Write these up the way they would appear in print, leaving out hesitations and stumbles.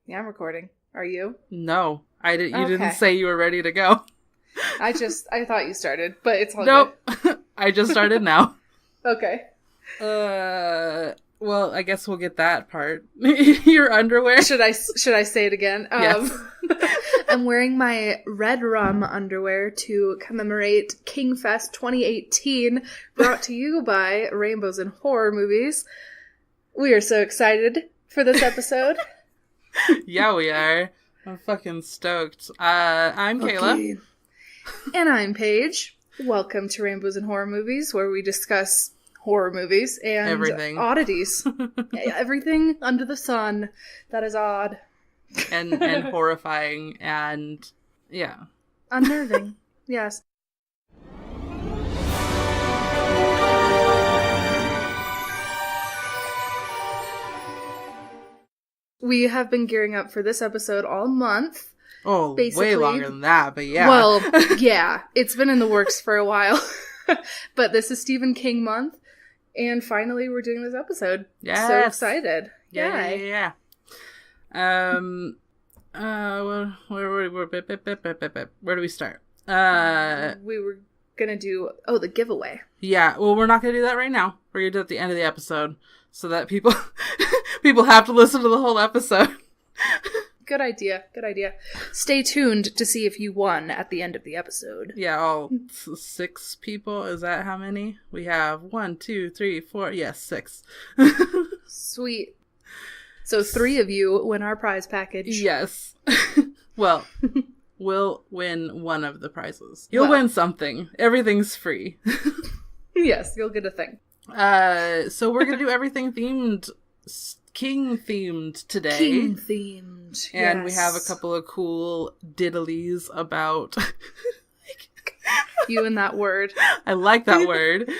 Yeah, I'm recording. Are you? No, I didn't. You Okay. didn't say you were ready to go. I thought you started, but it's all Nope. I just started now. good. Okay. Well, I guess we'll get that part. Your underwear. Should I say it again? Yes. I'm wearing my red rum underwear to commemorate Kingfest 2018, brought to you by Rainbows and Horror Movies. We are so excited for this episode. Yeah, we are. I'm fucking stoked. I'm Kayla. Okay. And I'm Paige. Welcome to Rainbows and Horror Movies, where we discuss horror movies and Everything. Oddities. Everything under the sun that is odd. And horrifying and, yeah. Unnerving. Yes. We have been gearing up for this episode all month. Oh, basically. Way longer than that, but yeah. Well, yeah. It's been in the works for a while. But this is Stephen King month. And finally, we're doing this episode. Yes. So excited. Yeah. Where do we start? We were gonna do, the giveaway. Yeah, well, we're not gonna do that right now. We're gonna do it at the end of the episode, so that people have to listen to the whole episode. Good idea. Stay tuned to see if you won at the end of the episode. Yeah, all 6 people. Is that how many? We have 1, 2, 3, 4. Yes, 6. Sweet. So 3 of you win our prize package. Yes. Well, we'll win one of the prizes. You'll win something. Everything's free. Yes, you'll get a thing. So we're gonna do everything themed, King themed today. King themed. And we have a couple of cool diddlies about you and that word. I like that word.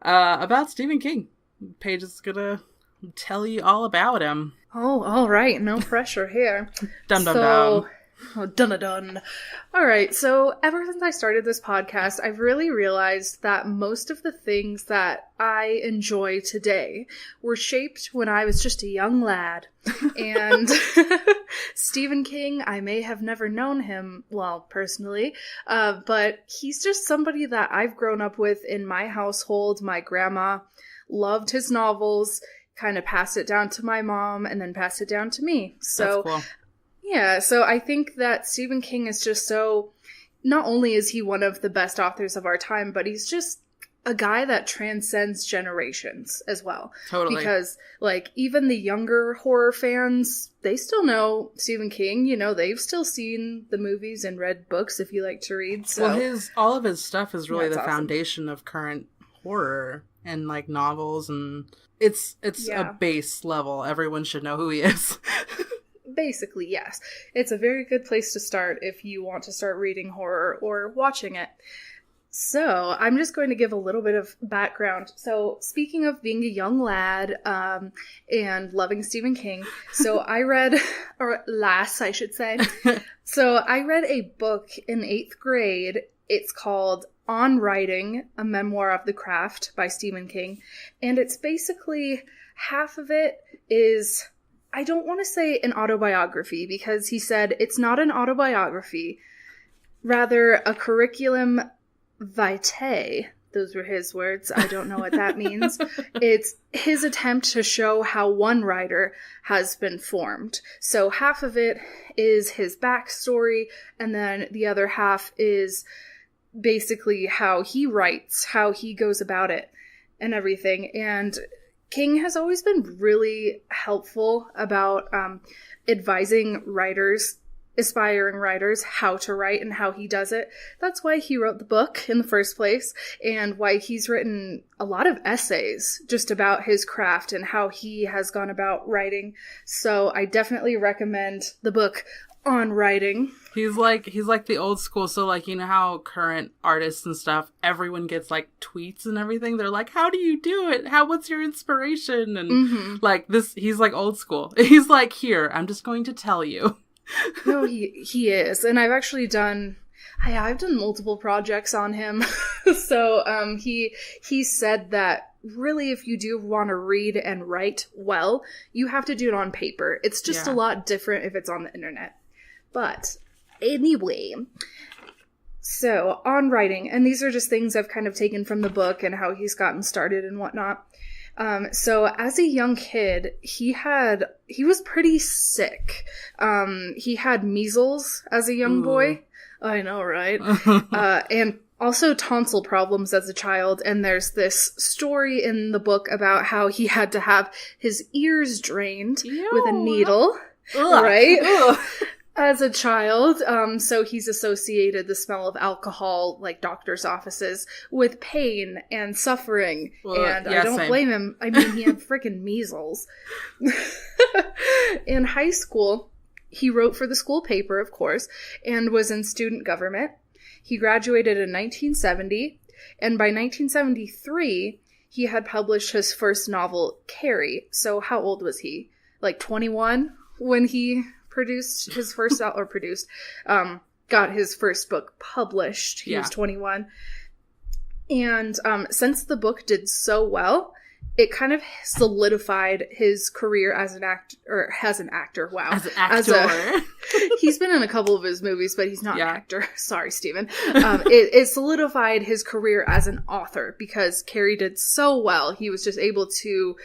About Stephen King. Paige is gonna tell you all about him. Oh, all right. No pressure here. Dum dum dum. Oh, dun-a-dun. All right, so ever since I started this podcast, I've really realized that most of the things that I enjoy today were shaped when I was just a young lad. And Stephen King, I may have never known him, well, personally, but he's just somebody that I've grown up with in my household. My grandma loved his novels, kind of passed it down to my mom, and then passed it down to me. So. That's cool. Yeah, so I think that Stephen King is just so, not only is he one of the best authors of our time, but he's just a guy that transcends generations as well. Totally. Because, even the younger horror fans, they still know Stephen King. You know, they've still seen the movies and read books if you like to read. So. Well, all of his stuff is really the awesome. Foundation of current horror and, novels, and it's a base level. Everyone should know who he is. Basically, yes. It's a very good place to start if you want to start reading horror or watching it. So, I'm just going to give a little bit of background. So, speaking of being a young lad and loving Stephen King, so I read, or lass, I should say. So, I read a book in 8th grade. It's called On Writing, A Memoir of the Craft by Stephen King. And it's basically, half of it is, I don't want to say an autobiography, because he said it's not an autobiography, rather a curriculum vitae. Those were his words. I don't know what that means. It's his attempt to show how one writer has been formed. So half of it is his backstory, and then the other half is basically how he writes, how he goes about it, and everything. And King has always been really helpful about advising writers, aspiring writers, how to write and how he does it. That's why he wrote the book in the first place, and why he's written a lot of essays just about his craft and how he has gone about writing. So I definitely recommend the book On Writing. He's like the old school, so you know how current artists and stuff, everyone gets tweets and everything. They're like, how do you do it? What's your inspiration? And this, he's old school. He's here, I'm just going to tell you. No, he is. And I've actually done I've done multiple projects on him. So he said that really if you do want to read and write well, you have to do it on paper. It's just a lot different if it's on the internet. But anyway, so on writing, and these are just things I've kind of taken from the book and how he's gotten started and whatnot. So as a young kid, he was pretty sick. He had measles as a young boy. I know, right? And also tonsil problems as a child. And there's this story in the book about how he had to have his ears drained with a needle, right? As a child. So he's associated the smell of alcohol, like doctor's offices, with pain and suffering. And I don't blame him. I mean, he had freaking measles. In high school, he wrote for the school paper, of course, and was in student government. He graduated in 1970, and by 1973, he had published his first novel, Carrie. So how old was he? Like 21 when he produced his first got his first book published. He was 21. And since the book did so well, it kind of solidified his career as an actor. Wow. As an actor. He's been in a couple of his movies, but he's not an actor. Sorry, Steven. It solidified his career as an author because Carrie did so well. He was just able to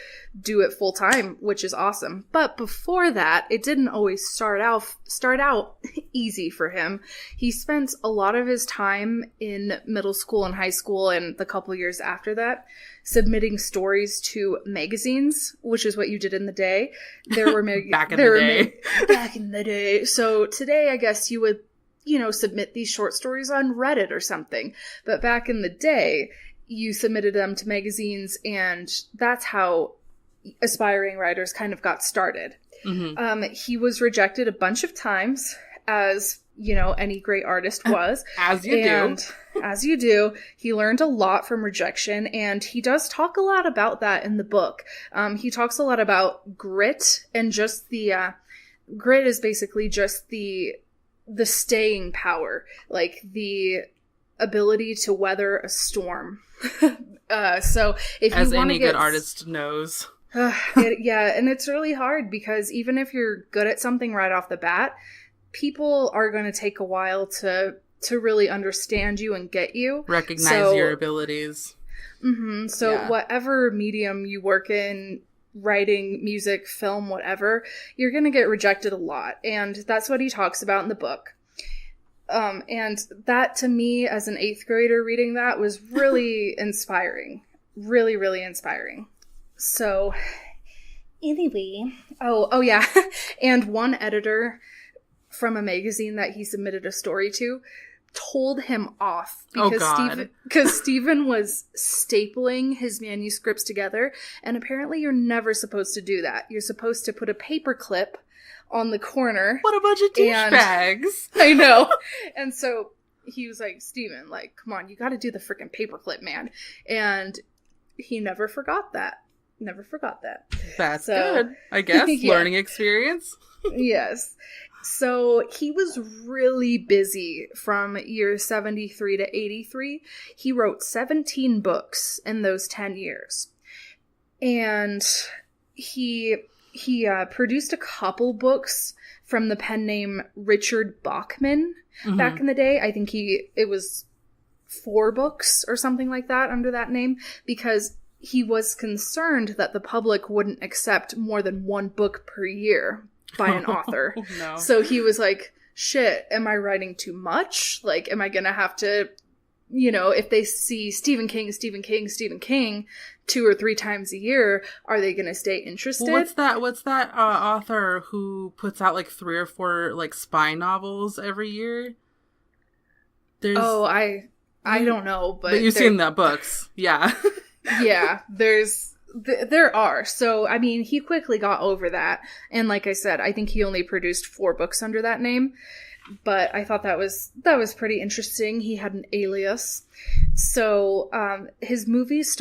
do it full time, which is awesome. But before that, it didn't always start out easy for him. He spent a lot of his time in middle school and high school and the couple years after that submitting stories to magazines, which is what you did in the day. There were back in the day. So today, I guess you would, submit these short stories on Reddit or something. But back in the day, you submitted them to magazines, and that's how aspiring writers kind of got started. Mm-hmm. He was rejected a bunch of times, as any great artist was. As you do. He learned a lot from rejection, and he does talk a lot about that in the book. He talks a lot about grit, and just the grit is basically just the staying power, like the ability to weather a storm. So if as you any good artist knows. And it's really hard because even if you're good at something right off the bat, people are going to take a while to really understand you and get you. Recognize your abilities. Mm-hmm. So whatever medium you work in, writing, music, film, whatever, you're going to get rejected a lot. And that's what he talks about in the book. And that, to me, as an 8th grader reading that, was really inspiring. Really, really inspiring. So, anyway. Oh yeah. And one editor from a magazine that he submitted a story to told him off because Stephen was stapling his manuscripts together, and apparently you're never supposed to do that. You're supposed to put a paper clip on the corner. What a bunch of douchebags. I know. And so he was like, Stephen, like, come on, you got to do the freaking paper clip, man. And he never forgot that. That's good, I guess. Learning experience. Yes. So he was really busy from year 73 to 83. He wrote 17 books in those 10 years. And he produced a couple books from the pen name Richard Bachman back in the day. I think it was 4 books or something like that under that name, because he was concerned that the public wouldn't accept more than 1 book per year by an author. No. So he was like, shit, am I writing too much? Like, am I going to have to, if they see Stephen King 2 or 3 times a year, are they going to stay interested? Well, what's that author who puts out like 3 or 4 like spy novels every year? I don't know, but you've seen the books. Yeah. Yeah, there are. So, I mean, he quickly got over that. And like I said, I think he only produced 4 books under that name. But I thought that was pretty interesting. He had an alias. So, his books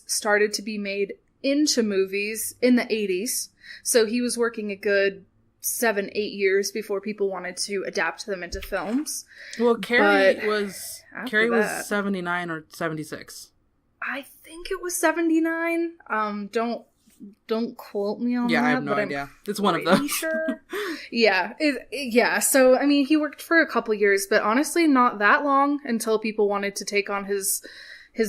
started to be made into movies in the 80s. So he was working a good 7-8 years before people wanted to adapt them into films. Well, Carrie was 79 or 76. I think it was 79. Don't quote me on that. Yeah, I have no idea. It's one of those. Sure. Yeah. Yeah. So, I mean, he worked for a couple years, but honestly, not that long until people wanted to take on his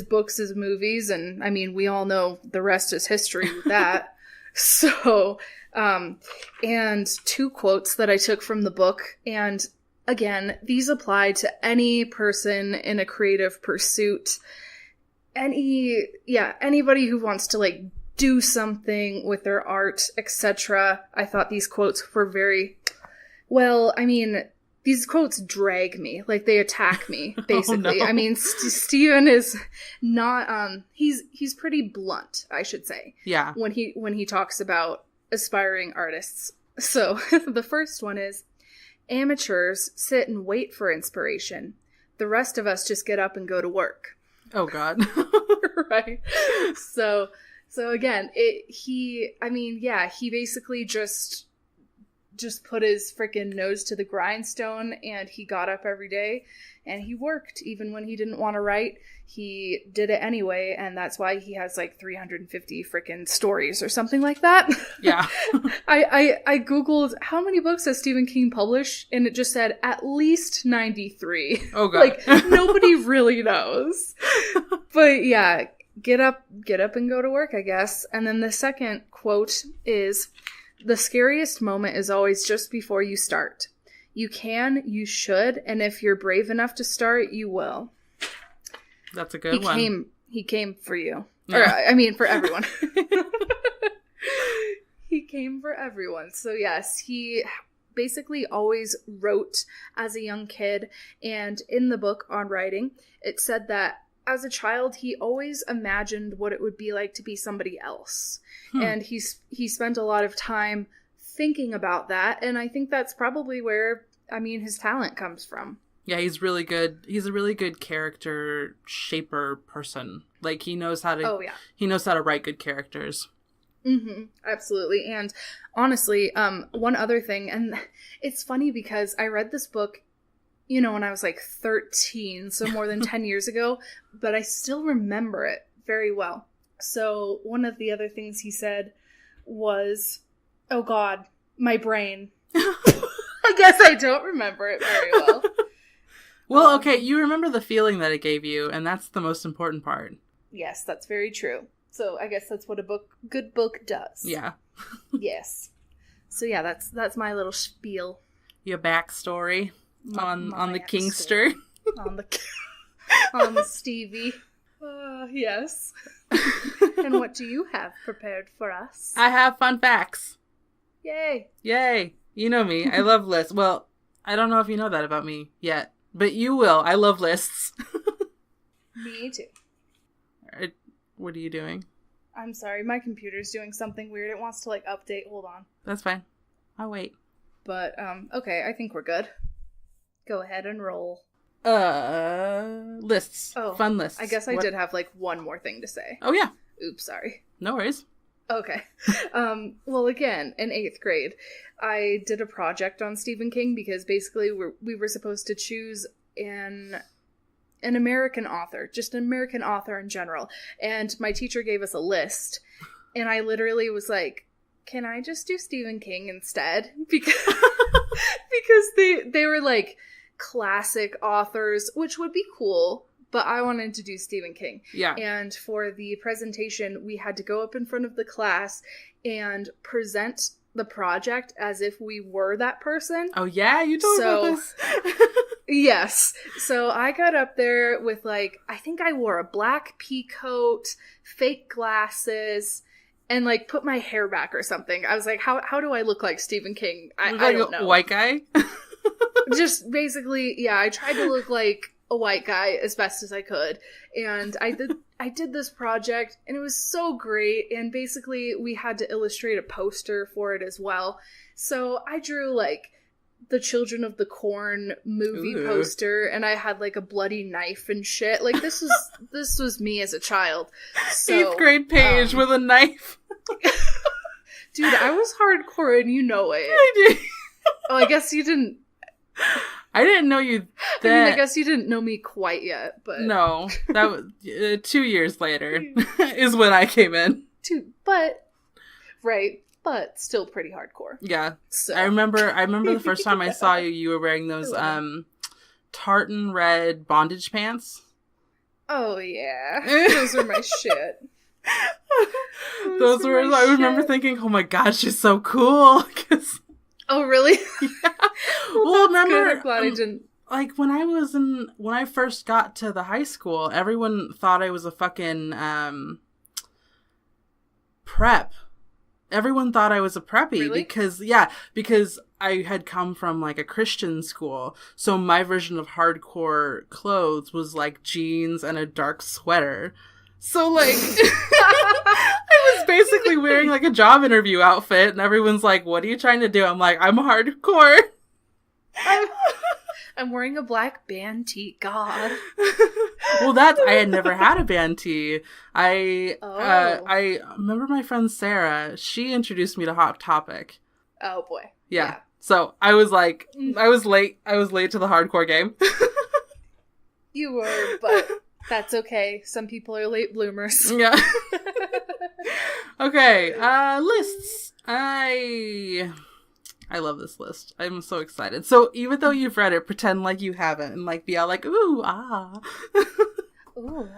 books as movies. And, I mean, we all know the rest is history with that. So, and 2 quotes that I took from the book. And, again, these apply to any person in a creative pursuit. Anybody who wants to, like, do something with their art, etc. I thought these quotes were these quotes drag me, like they attack me, basically. Oh, no. I mean, Stephen is not, he's pretty blunt, I should say. Yeah. When he talks about aspiring artists. So, the first one is, amateurs sit and wait for inspiration. The rest of us just get up and go to work. Oh, God. Right. So again, he basically just put his freaking nose to the grindstone, and he got up every day and he worked even when he didn't want to write. He did it anyway, and that's why he has like 350 freaking stories or something like that. Yeah. I googled how many books has Stephen King published, and it just said at least 93. Oh, God. Like, nobody really knows. But yeah, get up and go to work, I guess. And then the second quote is, the scariest moment is always just before you start. You can, you should, and if you're brave enough to start, you will. That's a good one. He came for you. Yeah. Or, I mean, for everyone. He came for everyone. So yes, he basically always wrote as a young kid. And in the book on writing, it said that as a child, he always imagined what it would be like to be somebody else. And he spent a lot of time thinking about that. And I think that's probably where, his talent comes from. Yeah, he's really good. He's a really good character shaper person. Like, he knows how to, he knows how to write good characters. Mm-hmm, absolutely. And honestly, one other thing, and it's funny because I read this book, when I was like 13, so more than 10 years ago, but I still remember it very well. So one of the other things he said was, oh God, my brain. I guess I don't remember it very well. Well, okay, you remember the feeling that it gave you, and that's the most important part. Yes, that's very true. So I guess that's what a good book does. Yeah. Yes. So yeah, that's my little spiel. Your backstory on the Kingster. on the Stevie. Yes. And what do you have prepared for us? I have fun facts. Yay. Yay. You know me. I love lists. Well, I don't know if you know that about me yet, but you will. I love lists. Me too. What are you doing? I'm sorry. My computer's doing something weird. It wants to, update. Hold on. That's fine. I'll wait. But, okay. I think we're good. Go ahead and roll. Lists. Oh. Fun lists. I guess I did have, one more thing to say. Oh, yeah. Oops, sorry. No worries. Okay. Well, again, in 8th grade, I did a project on Stephen King because basically we were supposed to choose an American author, just an American author in general. And my teacher gave us a list, and I literally was like, can I just do Stephen King instead? Because they were classic authors, which would be cool, but I wanted to do Stephen King. Yeah. And for the presentation, we had to go up in front of the class and present the project as if we were that person. Oh, yeah? You told me about this. Yes. So I got up there with I think I wore a black pea coat, fake glasses, and put my hair back or something. I was like, how do I look like Stephen King? I don't know. White guy? Just basically, yeah, I tried to look like a white guy as best as I could. And I did this project, and it was so great. And basically we had to illustrate a poster for it as well. So I drew the Children of the Corn movie poster, and I had a bloody knife and shit. This was me as a child. So, 8th grade Paige with a knife. Dude, I was hardcore and you know it. I did. Oh, I guess you didn't. I didn't know you. I guess you didn't know me quite yet, but no, that was 2 years later is when I came in. But still pretty hardcore. Yeah, so. I remember the first time I saw you. You were wearing those tartan red bondage pants. Oh yeah, those were my shit. Those were. I remember thinking, "Oh my god, she's so cool." Oh really? Yeah. Well, remember? Good. I'm glad I didn't. Like when I first got to the high school, everyone thought I was a fucking prep. Everyone thought I was a preppy. Really? because I had come from like a Christian school. So my version of hardcore clothes was like jeans and a dark sweater. So like I was basically wearing like a job interview outfit and everyone's like, "What are you trying to do?" I'm like, "I'm hardcore." I'm wearing a black band tee. God. Well, I had never had a band tee. I remember my friend Sarah. She introduced me to Hot Topic. Oh boy. Yeah. So I was like, I was late. I was late to the hardcore game. You were, but that's okay. Some people are late bloomers. Yeah. Okay. Lists. I love this list. I'm so excited. So even though you've read it, pretend like you haven't and like be all like, ooh, ah. Ooh,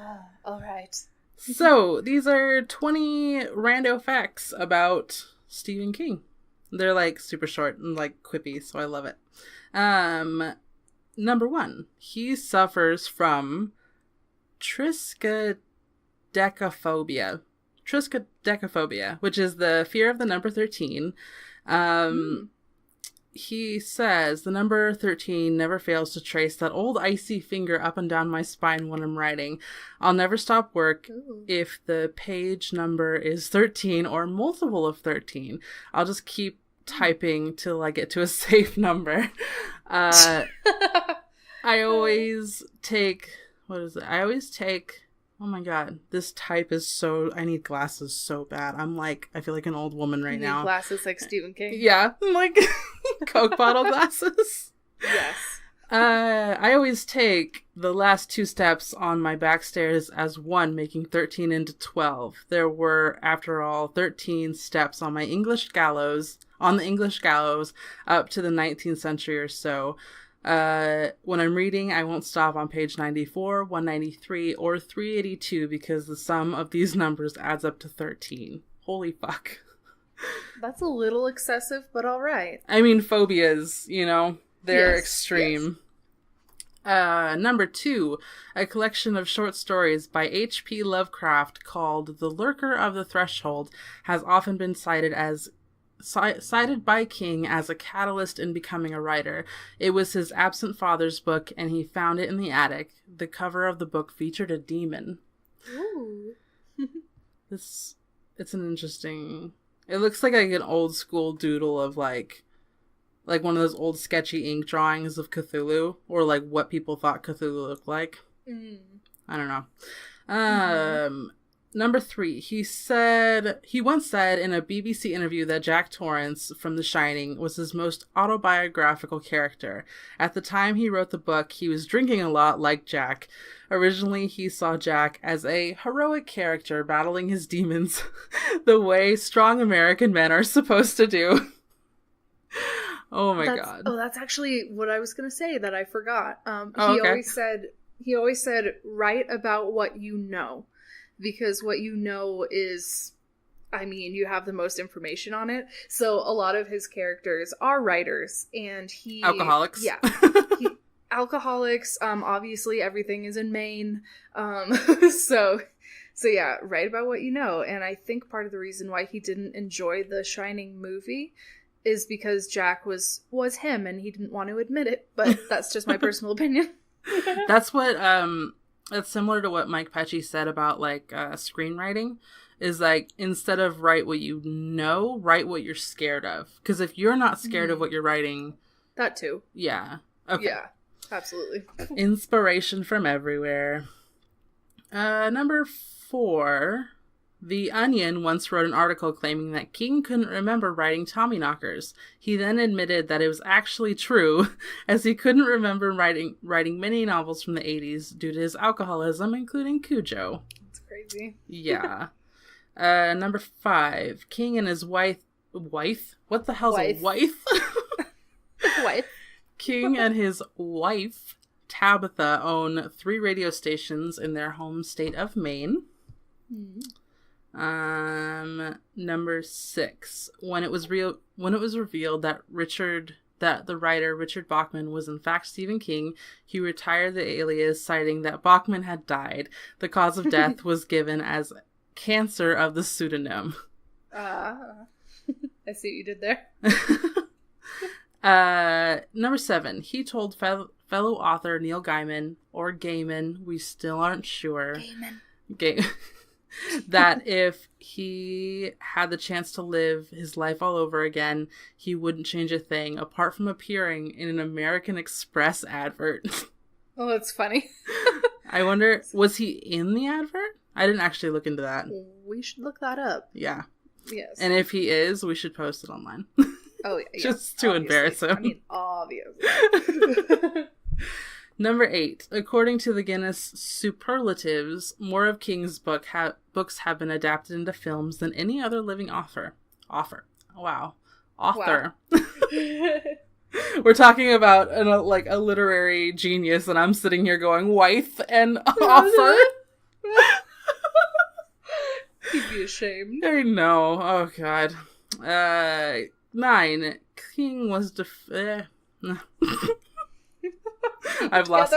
all right. So these are 20 rando facts about Stephen King. They're like super short and like quippy, so I love it. Number 1, he suffers from triskaidekaphobia. Triskaidekaphobia, which is the fear of the number 13. He says, the number 13 never fails to trace that old icy finger up and down my spine when I'm writing. I'll never stop work if the page number is 13 or multiple of 13. I'll just keep typing till I get to a safe number. I always take, oh my god, this type is so, I need glasses so bad. I feel like an old woman right now. Glasses like Stephen King. Yeah, I'm like Coke bottle glasses. Yes. I always take the last 2 steps on my back stairs as 1, making 13 into 12. There were, after all, 13 steps on the English gallows up to the 19th century or so. When I'm reading, I won't stop on page 94, 193, or 382 because the sum of these numbers adds up to 13. Holy fuck. That's a little excessive, but all right. I mean, phobias, they're extreme. Yes. Number 2, a collection of short stories by H.P. Lovecraft called The Lurker of the Threshold has often been cited by King as a catalyst in becoming a writer. It was his absent father's book, and he found it in the attic. The cover of the book featured a demon. Ooh. It's an interesting... It looks like an old school doodle of like one of those old sketchy ink drawings of Cthulhu, or like what people thought Cthulhu looked like. I don't know. Number 3, he once said in a BBC interview that Jack Torrance from The Shining was his most autobiographical character. At the time he wrote the book, he was drinking a lot like Jack. Originally, he saw Jack as a heroic character battling his demons the way strong American men are supposed to do. Oh my god. Oh, that's actually what I was going to say that I forgot. He always said, write about what you know. Because what you know is, you have the most information on it. So a lot of his characters are writers, and alcoholics. Yeah. Alcoholics. Obviously everything is in Maine. So yeah, write about what you know. And I think part of the reason why he didn't enjoy the Shining movie is because Jack was him, and he didn't want to admit it. But that's just my personal opinion. That's what, It's similar to what Mike Pecci said about, like, screenwriting, is, like, instead of write what you know, write what you're scared of. Because if you're not scared of what you're writing... That too. Yeah. Okay. Yeah, absolutely. Inspiration from everywhere. Number 4, The Onion once wrote an article claiming that King couldn't remember writing Tommyknockers. He then admitted that it was actually true, as he couldn't remember writing many novels from the 80s due to his alcoholism, including Cujo. That's crazy. Yeah. Number 5. King and his wife? What the hell's a wife? Wife. King and his wife, Tabitha, own 3 radio stations in their home state of Maine. Number 6. When it was revealed that the writer Richard Bachman was in fact Stephen King, he retired the alias, citing that Bachman had died. The cause of death was given as cancer of the pseudonym. I see what you did there. Number 7. He told fellow author Neil Gaiman, or Gaiman, we still aren't sure. That if he had the chance to live his life all over again, he wouldn't change a thing, apart from appearing in an American Express advert. Oh, that's funny. I wonder, was he in the advert? I didn't actually look into that. We should look that up. Yeah. Yes. And if he is, we should post it online. Oh, yeah. Just to embarrass him. I mean, obviously. Number 8. According to the Guinness Superlatives, more of King's books have been adapted into films than any other living author. Wow. Author. Wow. We're talking about a literary genius, and I'm sitting here going, wife and author? He'd be ashamed. I know. Oh, God. 9. King was I've lost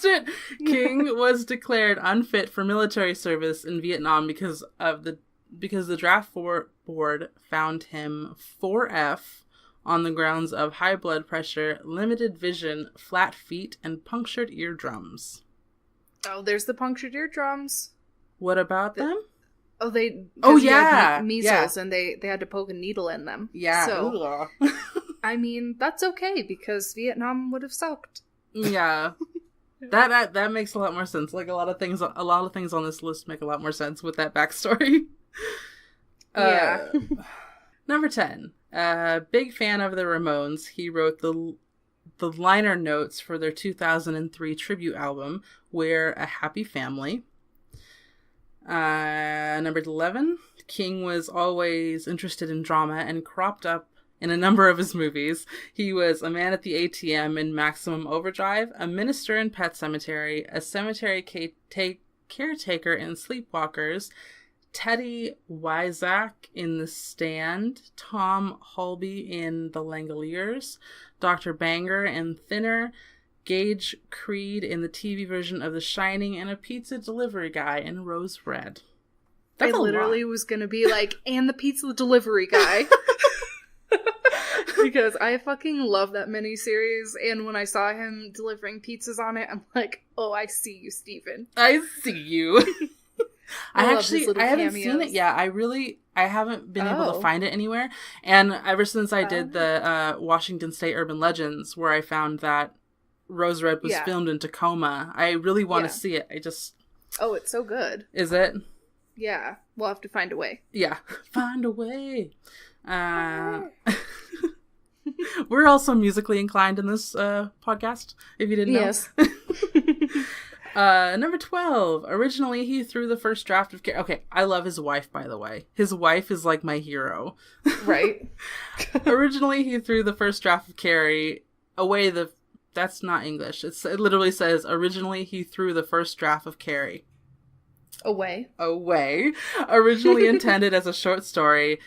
it. King was declared unfit for military service in Vietnam because the draft board found him 4F on the grounds of high blood pressure, limited vision, flat feet, and punctured eardrums. Oh, there's the punctured eardrums. What about them? Oh, he had measles, and they had to poke a needle in them. Yeah. So, I mean, that's okay because Vietnam would have sucked. Yeah. That makes a lot more sense. Like a lot of things on this list make a lot more sense with that backstory. Yeah. Number 10. Big fan of the Ramones. He wrote the liner notes for their 2003 tribute album, We're a Happy Family. Number 11. King was always interested in drama and cropped up in a number of his movies. He was a man at the ATM in Maximum Overdrive, a minister in Pet Sematary, a cemetery caretaker in Sleepwalkers, Teddy Wyzak in The Stand, Tom Holby in The Langoliers, Dr. Banger in Thinner, Gage Creed in the TV version of The Shining, and a pizza delivery guy in Rose Red. That's I literally was going to be like, and the pizza delivery guy. Because I fucking love that miniseries, and when I saw him delivering pizzas on it, I'm like, oh, I see you, Steven. I see you. I haven't cameos. seen it yet. I haven't been able to find it anywhere. And ever since I did the Washington State Urban Legends, where I found that Rose Red was filmed in Tacoma, I really want to see it. Oh, it's so good. Is it? Yeah. We'll have to find a way. Yeah. Find a way. We're also musically inclined in this podcast, if you didn't know. Yes. Number 12. Originally, he threw the first draft of Carrie. Okay, I love his wife, by the way. His wife is like my hero. Right. Originally, he threw the first draft of Carrie away. That's not English. It literally says, originally, he threw the first draft of Carrie. Away. Originally intended as a short story,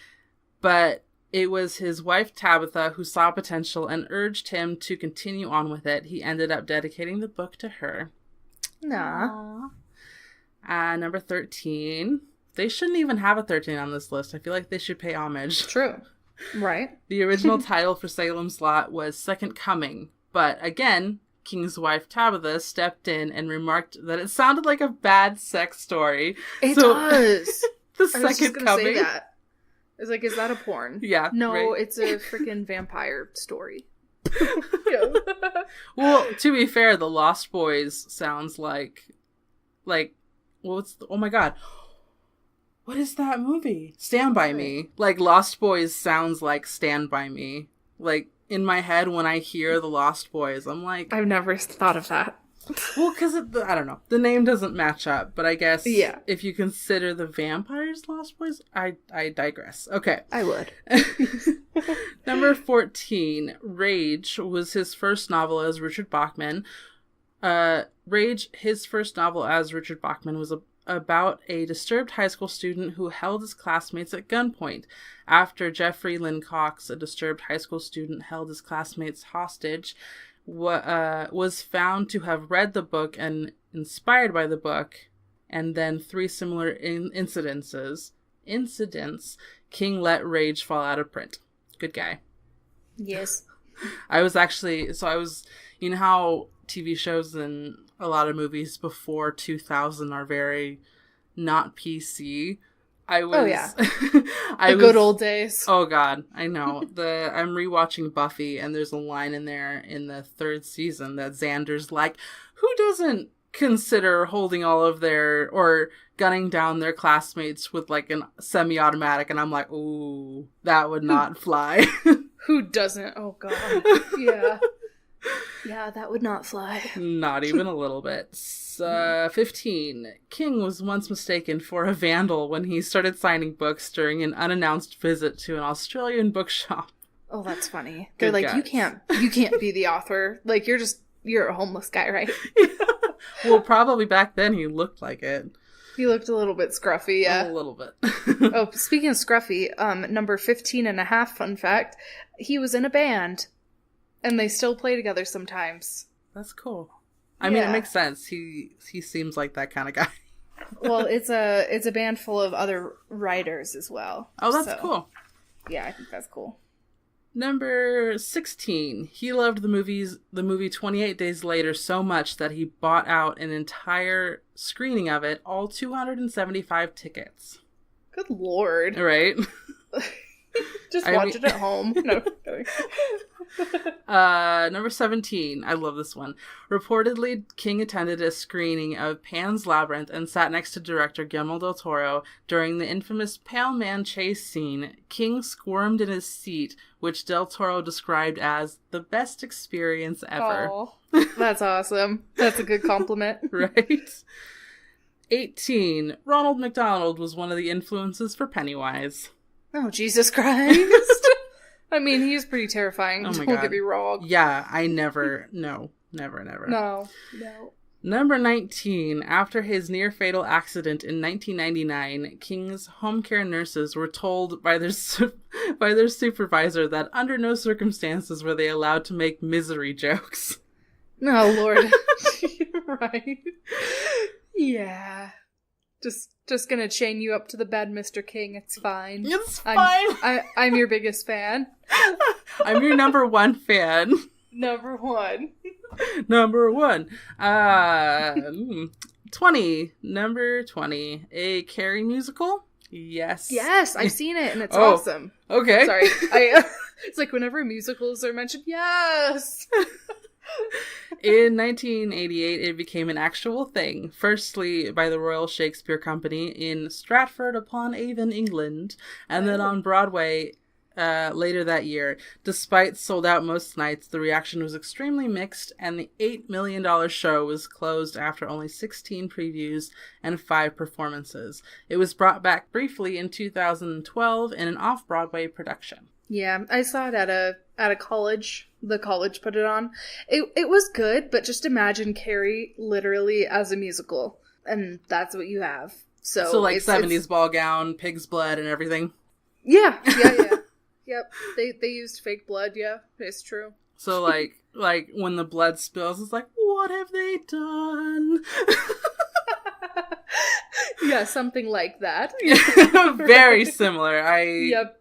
but it was his wife, Tabitha, who saw potential and urged him to continue on with it. He ended up dedicating the book to her. Nah. Number 13. They shouldn't even have a 13 on this list. I feel like they should pay homage. True. Right. The original title for Salem's Lot was Second Coming. But again, King's wife, Tabitha, stepped in and remarked that it sounded like a bad sex story. It does. The Second Coming. Say that. It's like, is that a porn? Yeah. No, right? It's a freaking vampire story. Well, to be fair, the Lost Boys sounds like oh my god. What is that movie? Stand By Me. Like, Lost Boys sounds like Stand By Me. Like, in my head, when I hear the Lost Boys, I'm like... I've never thought of that. Well, because, I don't know. The name doesn't match up, but I guess if you consider the vampires Lost Boys, I digress. Okay. I would. Number 14, Rage was his first novel as Richard Bachman. Rage, his first novel as Richard Bachman, was about a disturbed high school student who held his classmates at gunpoint. After Jeffrey Lynn Cox, a disturbed high school student, held his classmates hostage, was found to have read the book and inspired by the book, and then 3 similar incidents, King let Rage fall out of print. Good guy. Yes. I was, you know how TV shows and a lot of movies before 2000 are very not PC? Oh yeah. The good old days. Oh god, I know. I'm rewatching Buffy, and there's a line in there in the 3rd season that Xander's like, who doesn't consider holding all of their, or gunning down their classmates with like a semi-automatic? And I'm like, ooh, that would not fly. Who doesn't? Oh god. Yeah. Yeah, that would not fly. Not even a little bit. 15. King was once mistaken for a vandal when he started signing books during an unannounced visit to an Australian bookshop. Oh, that's funny. They're like, you can't be the author. Like, you're a homeless guy, right? Yeah. Well, probably back then he looked like it. He looked a little bit scruffy, yeah. A little bit. Oh, speaking of scruffy, number 15 and a half, fun fact, he was in a band. And they still play together sometimes. That's cool. I mean, it makes sense. He seems like that kind of guy. Well, it's a band full of other writers as well. Oh, that's cool. Yeah, I think that's cool. Number 16. He loved the movie 28 Days Later so much that he bought out an entire screening of it, all 275 tickets. Good lord. Right? Just watch it at home. No. Number 17. I love this one. Reportedly, King attended a screening of Pan's Labyrinth and sat next to director Guillermo del Toro during the infamous Pale Man chase scene. King squirmed in his seat, which del Toro described as the best experience ever. Oh, that's awesome. That's a good compliment. Right? 18. Ronald McDonald was one of the influences for Pennywise. Oh, Jesus Christ. I mean, he's pretty terrifying. Oh my Don't God. get me wrong. Yeah, never. No. Number 19. After his near-fatal accident in 1999, King's home care nurses were told by their supervisor that under no circumstances were they allowed to make misery jokes. No, Lord. Right. Yeah. Just gonna chain you up to the bed, Mr. King. It's fine. It's fine. I'm your biggest fan. I'm your number 1 fan. Number 1. Number 1. 20. Number 20. A Carrie musical? Yes. Yes, I've seen it, and it's awesome. Okay. Sorry. It's like whenever musicals are mentioned, yes! In 1988, it became an actual thing. Firstly, by the Royal Shakespeare Company in Stratford-upon-Avon, England, and then on Broadway later that year. Despite sold out most nights, the reaction was extremely mixed, and the $8 million show was closed after only 16 previews and 5 performances. It was brought back briefly in 2012 in an off-Broadway production. Yeah, I saw it at a college. The college put it on. It was good, but just imagine Carrie literally as a musical, and that's what you have. So like 70s ball gown, pig's blood, and everything. Yeah. Yep. They used fake blood. Yeah, it's true. So like when the blood spills, it's like, what have they done? Yeah, something like that. Very similar.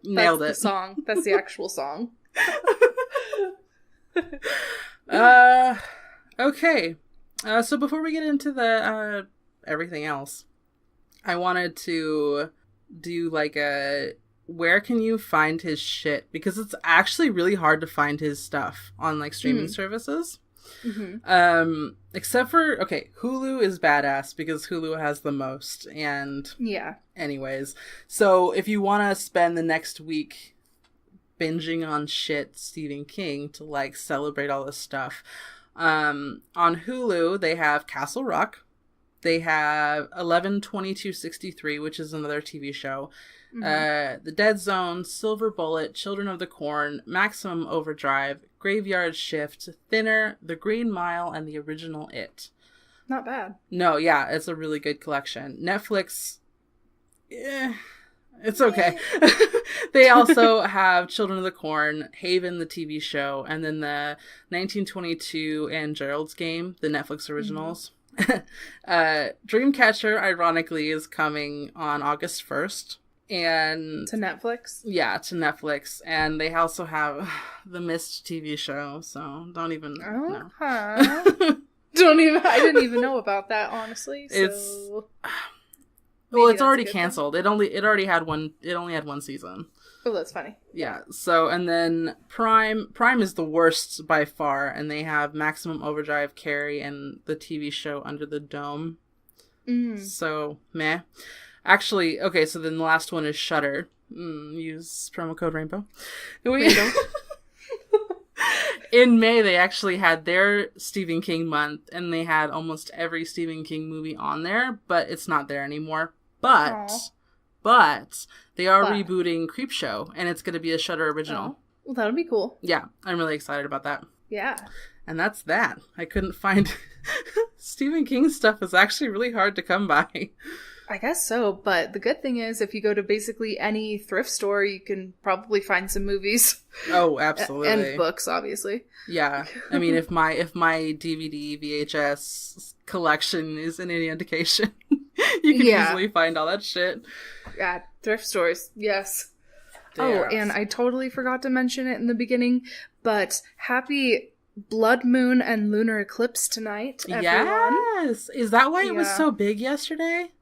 Nailed it. That's the song. That's the actual song. Okay. So before we get into the everything else, I wanted to do like where can you find his shit? Because it's actually really hard to find his stuff on like streaming services. Except for, okay, Hulu is badass because Hulu has the most. And yeah. Anyways, so if you want to spend the next week binging on shit Stephen King to like celebrate all this stuff, on Hulu they have Castle Rock. They have 11/22/63, which is another TV show. The Dead Zone, Silver Bullet, Children of the Corn, Maximum Overdrive, Graveyard Shift, Thinner, The Green Mile, and the original It. Not bad. No, yeah, it's a really good collection. Netflix, it's okay. They also have Children of the Corn, Haven, the TV show, and then the 1922 and Gerald's Game, the Netflix originals. Dreamcatcher, ironically, is coming on August 1st. And to Netflix? Yeah, to Netflix. And they also have the Mist TV show, so don't even know. I didn't even know about that, honestly. So it's already canceled. It only had one season. Oh, that's funny. Yeah. So, and then Prime is the worst by far, and they have Maximum Overdrive, Carrie, and the TV show Under the Dome. So, meh. Actually, okay, so then the last one is Shudder. Use promo code Rainbow. In May, they actually had their Stephen King month, and they had almost every Stephen King movie on there, but it's not there anymore. But they are rebooting Creepshow, and it's going to be a Shudder original. Oh. Well, that'll be cool. Yeah, I'm really excited about that. Yeah. And that's that. I couldn't find... Stephen King stuff is actually really hard to come by. I guess so, but the good thing is if you go to basically any thrift store, you can probably find some movies. Oh, absolutely. And books, obviously. Yeah. I mean, if my DVD, VHS collection is any indication, you can easily find all that shit. Yeah, thrift stores, yes. And I totally forgot to mention it in the beginning, but happy blood moon and lunar eclipse tonight, everyone. Yes! Is that why it was so big yesterday?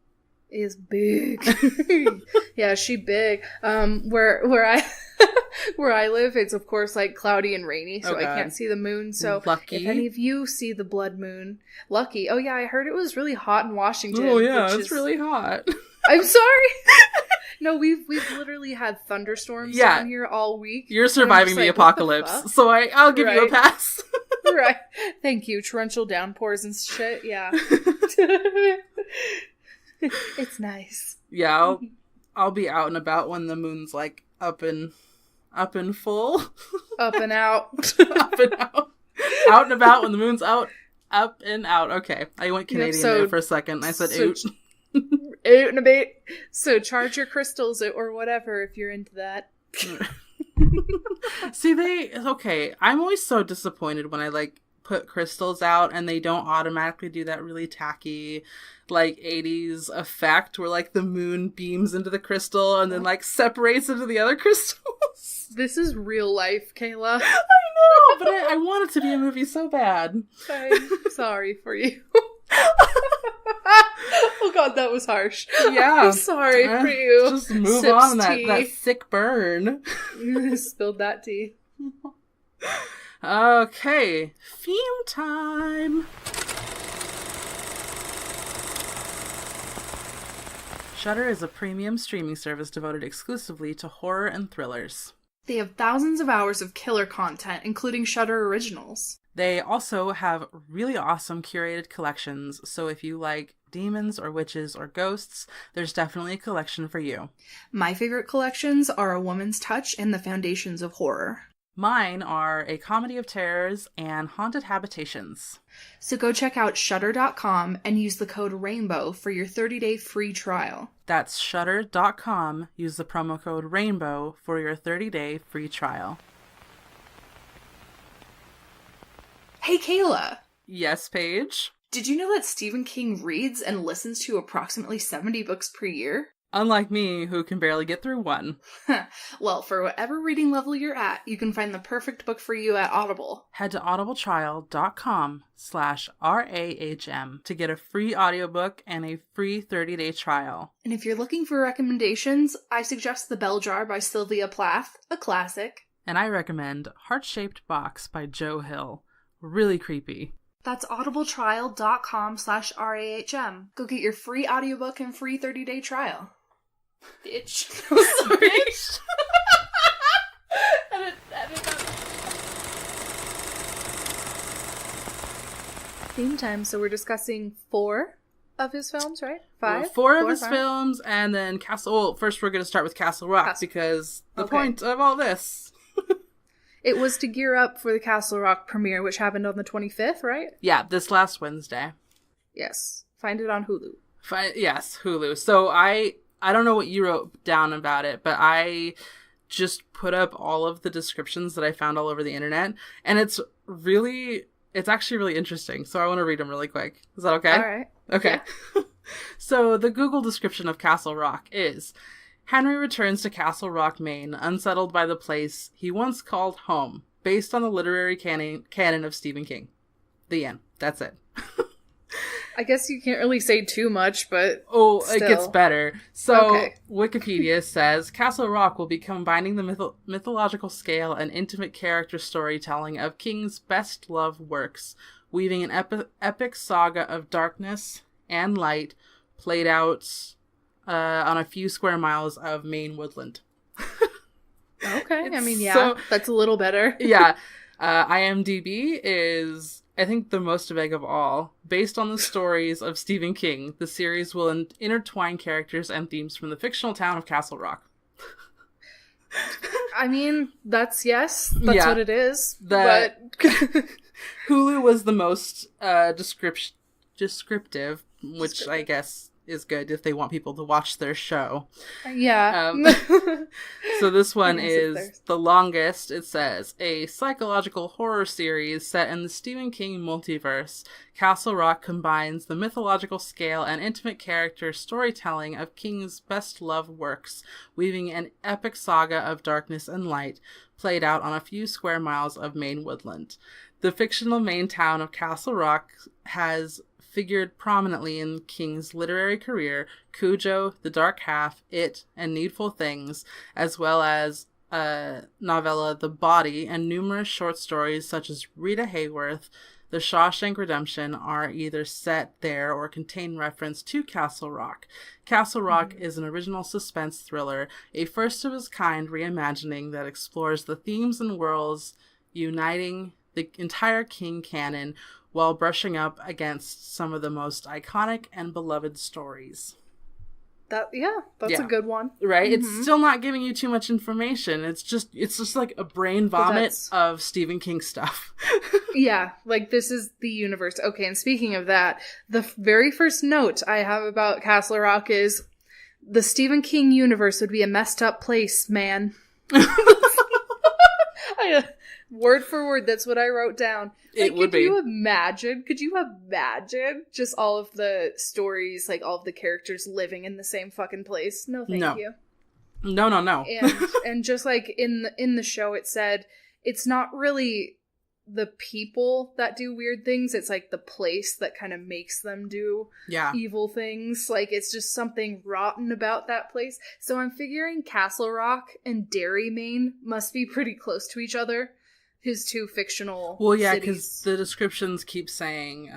Is big. Yeah, she big. Where I where I live, it's of course like cloudy and rainy, so I can't see the moon. So lucky. If any of you see the blood moon, lucky. Oh yeah, I heard it was really hot in Washington. Oh yeah, it's really hot. I'm sorry. No, we've literally had thunderstorms down here all week. You're surviving the apocalypse, so I'll give you a pass. Right. Thank you. Torrential downpours and shit. Yeah. It's nice. Yeah, I'll be out and about when the moon's like up and full. Up and out. Up and out. Out and about when the moon's out. Up and out. Okay. I went Canadian there for a second. I said oot. Oot and a bit. So charge your crystals or whatever if you're into that. See, okay. I'm always so disappointed when I like put crystals out and they don't automatically do that really tacky like 80s effect where like the moon beams into the crystal and then like separates into the other crystals. This is real life, Kayla. I know, but I want it to be a movie so bad. I'm sorry for you. Oh god, that was harsh. Yeah. I'm sorry for you. Just move on that sick burn. You spilled that tea. Okay, theme time. Shudder is a premium streaming service devoted exclusively to horror and thrillers. They have thousands of hours of killer content, including Shudder originals. They also have really awesome curated collections, so if you like demons or witches or ghosts, there's definitely a collection for you. My favorite collections are A Woman's Touch and The Foundations of Horror. Mine are A Comedy of Terrors and Haunted Habitations. So go check out Shudder.com and use the code RAINBOW for your 30-day free trial. That's Shudder.com. Use the promo code RAINBOW for your 30-day free trial. Hey, Kayla. Yes, Paige? Did you know that Stephen King reads and listens to approximately 70 books per year? Unlike me, who can barely get through one. Well, for whatever reading level you're at, you can find the perfect book for you at Audible. Head to audibletrial.com/RAHM to get a free audiobook and a free 30-day trial. And if you're looking for recommendations, I suggest The Bell Jar by Sylvia Plath, a classic. And I recommend Heart-Shaped Box by Joe Hill, really creepy. That's audibletrial.com/RAHM. Go get your free audiobook and free 30-day trial. Bitch. Sorry. Bitch. edit that. Theme time. So we're discussing 4 of his films, right? 5? 4 of his films, and then Castle... Well, first we're going to start with Castle Rock, because the point of all this... It was to gear up for the Castle Rock premiere, which happened on the 25th, right? Yeah, this last Wednesday. Yes. Find it on Hulu. Yes, Hulu. So I don't know what you wrote down about it, but I just put up all of the descriptions that I found all over the internet, and it's actually really interesting. So I want to read them really quick. Is that okay? All right. Okay. Yeah. So the Google description of Castle Rock is... Henry returns to Castle Rock, Maine, unsettled by the place he once called home, based on the literary canon of Stephen King. The end. That's it. I guess you can't really say too much, but still. It gets better. So, Wikipedia says, Castle Rock will be combining the mythological scale and intimate character storytelling of King's best-loved works, weaving an epic saga of darkness and light played out... on a few square miles of Maine woodland. Okay, I mean, yeah, that's a little better. Yeah. IMDb is, I think, the most vague of all. Based on the stories of Stephen King, the series will intertwine characters and themes from the fictional town of Castle Rock. I mean, that's what it is. But Hulu was the most descriptive, which I guess... is good if they want people to watch their show. Yeah. So this one is the longest. It says, a psychological horror series set in the Stephen King multiverse. Castle Rock combines the mythological scale and intimate character storytelling of King's best-loved works, weaving an epic saga of darkness and light, played out on a few square miles of Maine woodland. The fictional Maine town of Castle Rock has figured prominently in King's literary career, Cujo, The Dark Half, It, and Needful Things, as well as novella The Body, and numerous short stories such as Rita Hayworth, The Shawshank Redemption are either set there or contain reference to Castle Rock. Castle Rock is an original suspense thriller, a first-of-its-kind reimagining that explores the themes and worlds uniting the entire King canon while brushing up against some of the most iconic and beloved stories. That's a good one. Right? Mm-hmm. It's still not giving you too much information. It's just like a brain vomit of Stephen King stuff. Yeah, like this is the universe. Okay, and speaking of that, the very first note I have about Castle Rock is the Stephen King universe would be a messed up place, man. Word for word, that's what I wrote down. Like, could you imagine just all of the stories, like all of the characters living in the same fucking place? No, thank you. No. And just like in the show, it said it's not really the people that do weird things. It's like the place that kind of makes them do evil things. Like it's just something rotten about that place. So I'm figuring Castle Rock and Derry, Maine must be pretty close to each other. His 2 fictional because the descriptions keep saying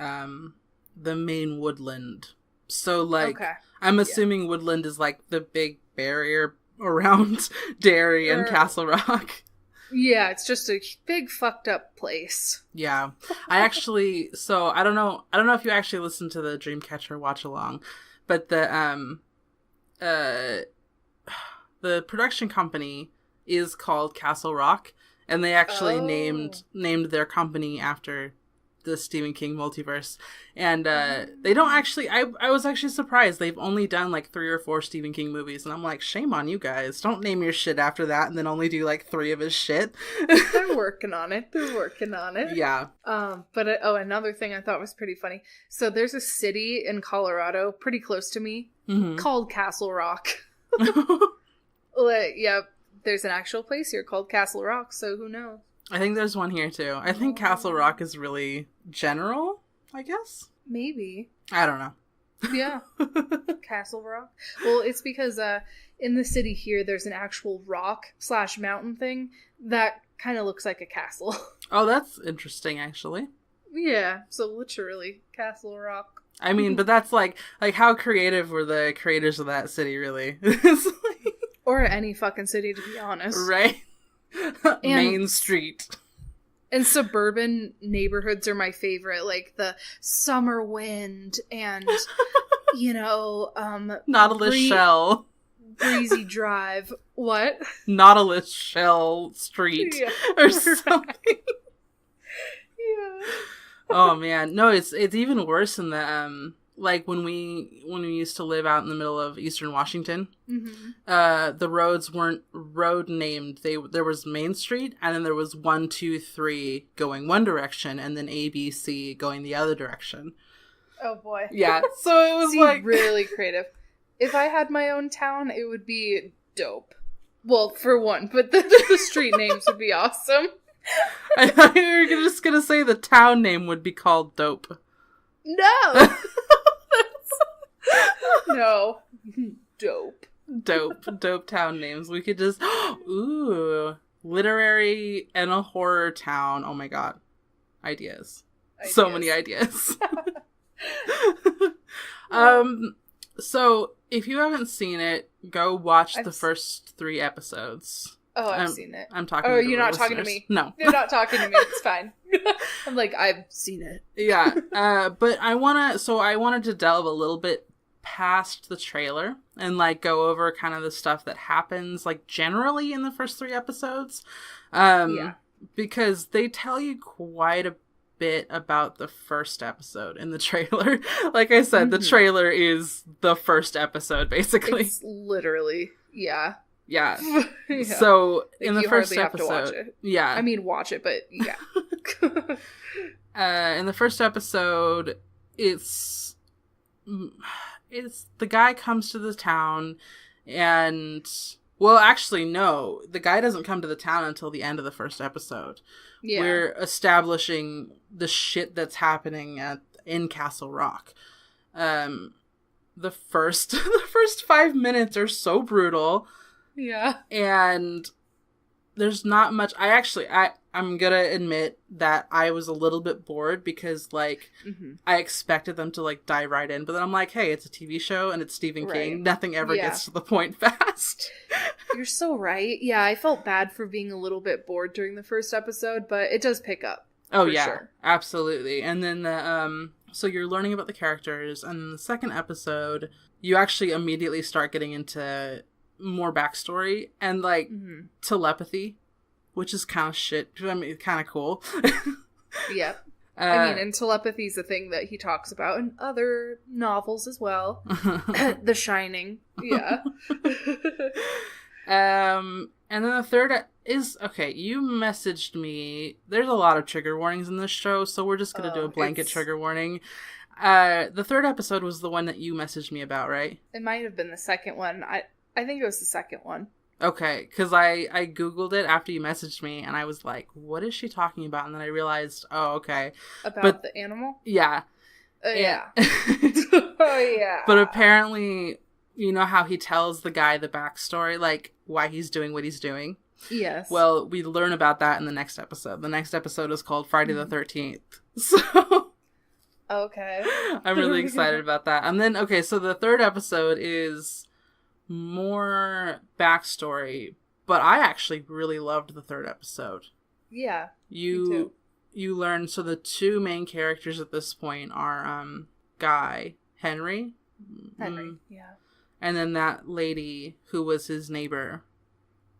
the Maine woodland. So, like, I'm assuming woodland is, like, the big barrier around Derry and Castle Rock. Yeah, it's just a big fucked up place. Yeah. I actually, so, I don't know if you actually listened to the Dreamcatcher watch along, but the production company is called Castle Rock. And they actually named their company after the Stephen King multiverse. And they don't actually... I was actually surprised. They've only done like 3 or 4 Stephen King movies. And I'm like, shame on you guys. Don't name your shit after that and then only do like 3 of his shit. They're working on it. Yeah. But another thing I thought was pretty funny. So there's a city in Colorado pretty close to me called Castle Rock. Yep. There's an actual place here called Castle Rock, so who knows? I think there's one here, too. I think Castle Rock is really general, I guess? Maybe. I don't know. Yeah. Castle Rock. Well, it's because in the city here, there's an actual rock/mountain thing that kind of looks like a castle. Oh, that's interesting, actually. Yeah, so literally, Castle Rock. I mean, but that's like how creative were the creators of that city, really? It's like... Or any fucking city, to be honest. Right? Main Street. And suburban neighborhoods are my favorite, like the Summer Wind and, Nautilus Shell. Breezy Drive. What? Nautilus Shell Street. Yeah, or something. Yeah. Oh man, no, it's even worse in the like when we used to live out in the middle of Eastern Washington. Mm-hmm. The roads weren't road named. There was Main Street, and then there was 1, 2, 3 going one direction, and then A, B, C going the other direction. Oh boy. Yeah, so it was like really creative. If I had my own town, it would be dope. Well, for one, but the street names would be awesome. I thought you were just gonna say the town name would be called Dope. No! No. Dope town names. We could just... Ooh. Literary and a horror town. Oh my god. Ideas. So many ideas. So, if you haven't seen it, go watch the first 3 episodes. Oh, I've seen it. I'm talking to you're not talking to me. No. You're not talking to me. It's fine. I'm like, I've seen it. Yeah. But I wanted to delve a little bit past the trailer and like go over kind of the stuff that happens like generally in the first 3 episodes. Because they tell you quite a bit about the first episode in the trailer. Like I said, the trailer is the first epised basically. It's literally, yeah. Yeah. So in the first episode, have to watch it. Yeah. I mean, watch it, but yeah. In the first episode, it's the guy comes to the town, and well, actually, no, the guy doesn't come to the town until the end of the first episode. Yeah. We're establishing the shit that's happening in Castle Rock. The first 5 minutes are so brutal. Yeah. And there's not much. I'm gonna admit that I was a little bit bored because, like, I expected them to, like, dive right in. But then I'm like, hey, it's a TV show and it's Stephen King. Nothing ever gets to the point fast. You're so right. Yeah, I felt bad for being a little bit bored during the first episode, but it does pick up. Oh, yeah. Sure. Absolutely. And then, so you're learning about the characters. And then the second episode, you actually immediately start getting into more backstory and like telepathy, which is kind of shit. I mean, kind of cool. Yep. I mean, and telepathy is a thing that he talks about in other novels as well. The Shining. Yeah. And then the third is, okay, you messaged me. There's a lot of trigger warnings in this show, so we're just going to do a blanket trigger warning. The third episode was the one that you messaged me about, right? It might have been the second one. I think it was the second one. Okay, because I Googled it after you messaged me, and I was like, what is she talking about? And then I realized, oh, okay. About the animal? Yeah. Yeah. Oh, yeah. But apparently, you know how he tells the guy the backstory, like, why he's doing what he's doing? Yes. Well, we learn about that in the next episode. The next episode is called Friday the 13th. So... Okay. I'm really excited about that. And then, okay, so the third episode is more backstory, but I actually really loved the third episode. Yeah, me too. You learn, so the 2 main characters at this point are Henry, yeah, and then that lady who was his neighbor,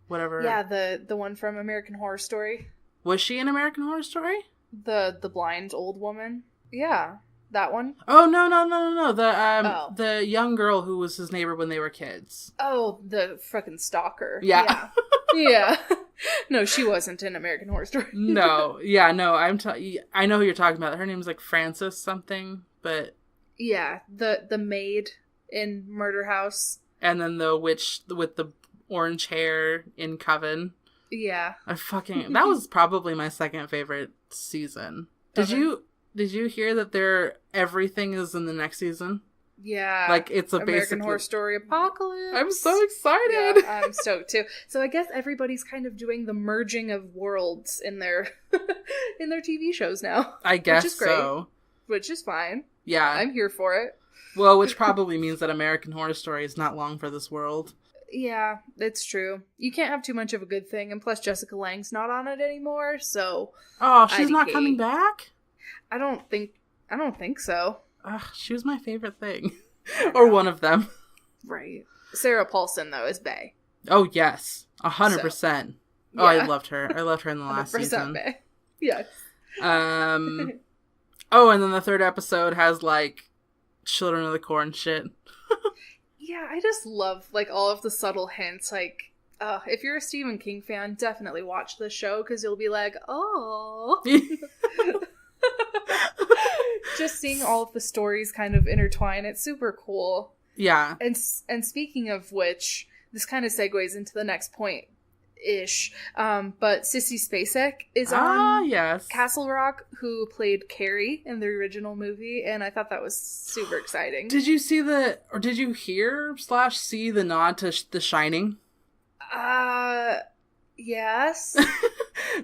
whatever. Yeah, the one from American Horror Story. Was she in American Horror Story? The blind old woman. Yeah, that one. Oh, no. The young girl who was his neighbor when they were kids. Oh, the frickin' stalker. Yeah. Yeah. No, she wasn't in American Horror Story. No. Yeah, no, I know who you're talking about. Her name's like Frances something, but... Yeah, the maid in Murder House. And then the witch with the orange hair in Coven. Yeah. That was probably my second favorite season. Did you hear that everything is in the next season? Yeah. Like, it's a American Horror Story Apocalypse. I'm so excited. Yeah, I'm stoked too. So I guess everybody's kind of doing the merging of worlds in their in their TV shows now. I guess which is great, so. which is fine. Yeah. I'm here for it. Well, which probably means that American Horror Story is not long for this world. Yeah, it's true. You can't have too much of a good thing, and plus Jessica Lange's not on it anymore, so... Oh, she's not coming back? I don't think so. Ugh, she was my favorite thing. Or one of them. Right. Sarah Paulson, though, is bae. Oh, yes. 100%. So, yeah. Oh, I loved her. I loved her in the last 100% season. Bae. Yes. Oh, and then the third episode has, like, Children of the Corn shit. Yeah, I just love, like, all of the subtle hints. Like, if you're a Stephen King fan, definitely watch the show, because you'll be like, oh... Just seeing all of the stories kind of intertwine, it's super cool. Yeah. And speaking of which, this kind of segues into the next point-ish. But Sissy Spacek is on Castle Rock, who played Carrie in the original movie, and I thought that was super exciting. Did you hear/see the nod to The Shining? Yes.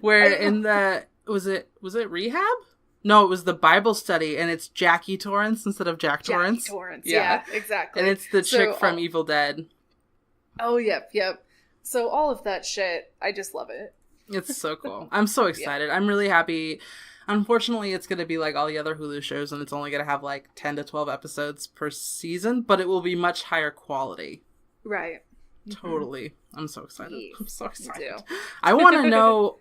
Where in the... Was it Rehab? No, it was the Bible study, and it's Jackie Torrance instead of Jack Torrance. Jackie Torrance, yeah, exactly. And it's the chick from Evil Dead. Oh, yep. So all of that shit, I just love it. It's so cool. I'm so excited. Yeah. I'm really happy. Unfortunately, it's going to be like all the other Hulu shows, and it's only going to have like 10 to 12 episodes per season, but it will be much higher quality. Right. Totally. I'm so excited. I'm so excited. Me too. I want to know...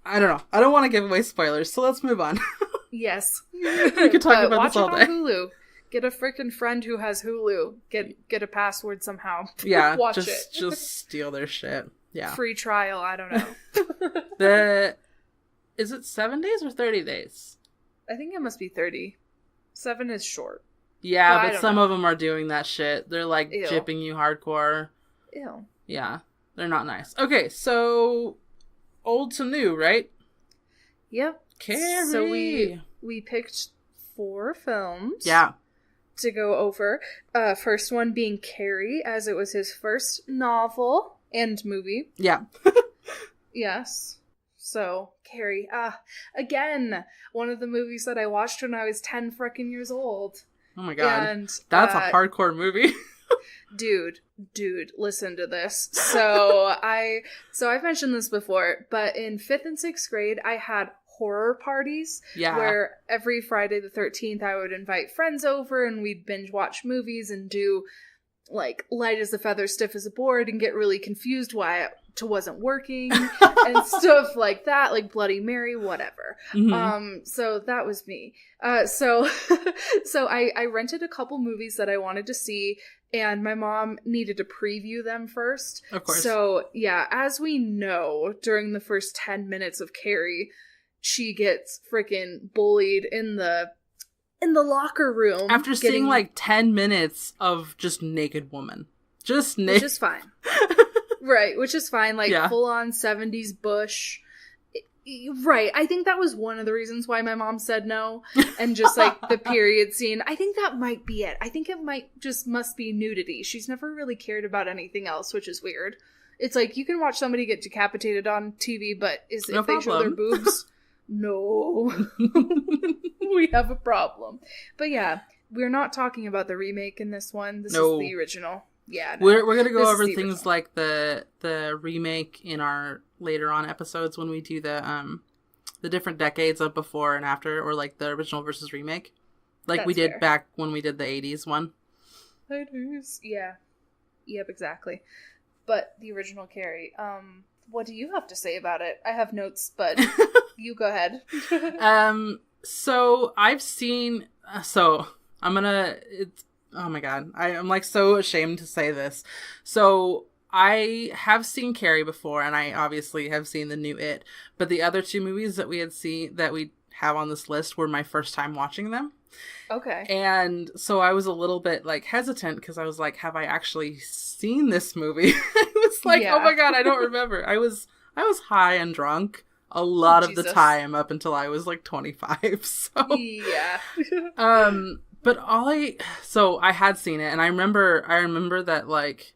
I don't know. I don't want to give away spoilers, so let's move on. Yes. We could talk about this all day. Watch it on Hulu. Get a freaking friend who has Hulu. Get a password somehow. Yeah. Watch it. Just steal their shit. Yeah. Free trial. I don't know. Is it 7 days or 30 days? I think it must be 30. 7 is short. Yeah, but some of them are doing that shit. They're like gypping you hardcore. Ew. Yeah. They're not nice. Okay, so old to new, right? Yep. Carrie. So we picked 4 films. Yeah. To go over. First one being Carrie, as it was his first novel and movie. Yeah. Yes. So, Carrie. Again, one of the movies that I watched when I was 10 frickin' years old. Oh my god. And, that's a hardcore movie. Dude, listen to this. So I've mentioned this before, but in 5th and 6th grade, I had horror parties. Yeah. Where every Friday the 13th, I would invite friends over and we'd binge watch movies and do like light as a feather, stiff as a board, and get really confused why it wasn't working and stuff like that, like Bloody Mary, whatever. Mm-hmm. So that was me. So I rented a couple movies that I wanted to see, and my mom needed to preview them first. Of course. So yeah, as we know, during the first 10 minutes of Carrie, she gets freaking bullied in the locker room. After seeing like 10 minutes of just naked woman. Just naked. Which is fine. Right, which is fine. Like, full-on 70s bush. Right, I think that was one of the reasons why my mom said no. And just, like, the period scene. I think that might be it. I think it must be nudity. She's never really cared about anything else, which is weird. It's like, you can watch somebody get decapitated on TV, but if they show their boobs... No. We have a problem. But yeah, we're not talking about the remake in this one. This is the original. Yeah. No. We're going to go over things like the remake in our later on episodes when we do the different decades of before and after, or like the original versus remake. Like we did back when we did the 80s one. 80s. Yeah. Yep, exactly. But the original Carrie, what do you have to say about it? I have notes, but you go ahead. So I've seen, oh my god, I'm like so ashamed to say this. So I have seen Carrie before, and I obviously have seen the new It, but the other 2 movies that we have on this list were my first time watching them. Okay. And so I was a little bit like hesitant because I was like, have I actually seen this movie? I was like, oh my god, I don't remember. I was high and drunk a lot of the time up until I was like 25. So yeah. But so I had seen it, and I remember that, like,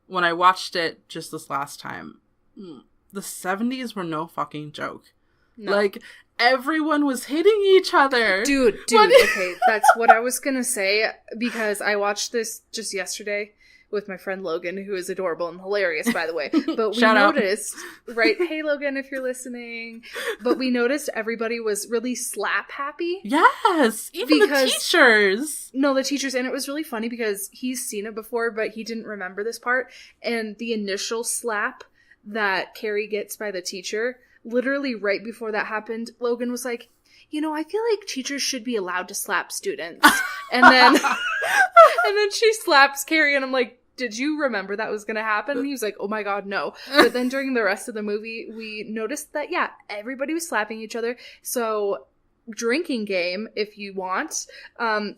when I watched it just this last time, the 70s were no fucking joke. No. Like, everyone was hitting each other. Dude, okay, that's what I was gonna say, because I watched this just yesterday with my friend Logan, who is adorable and hilarious, by the way. But we noticed, right? Hey, Logan, if you're listening. But we noticed everybody was really slap happy. Yes! Even the teachers! No, the teachers. And it was really funny because he's seen it before, but he didn't remember this part. And the initial slap that Carrie gets by the teacher, literally right before that happened, Logan was like, I feel like teachers should be allowed to slap students. And then and then she slaps Carrie, and I'm like, did you remember that was going to happen? And he was like, oh my God, no. But then during the rest of the movie, we noticed that, yeah, everybody was slapping each other. So, drinking game, if you want,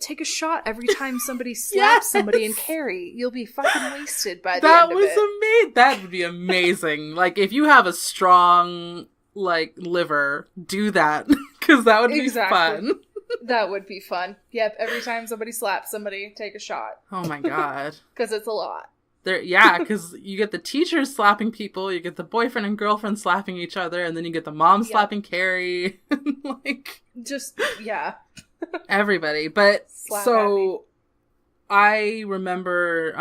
take a shot every time somebody slaps somebody, and Carrie, you'll be fucking wasted by the end of it. Amazing. That would be amazing. Like, if you have a strong, like, liver, do that. Because that would be fun. That would be fun. Yep, every time somebody slaps somebody, take a shot. Oh my God. Because it's a lot. Because you get the teachers slapping people, you get the boyfriend and girlfriend slapping each other, and then you get the mom slapping Carrie. Like, just, yeah. Everybody. But, so, I remember,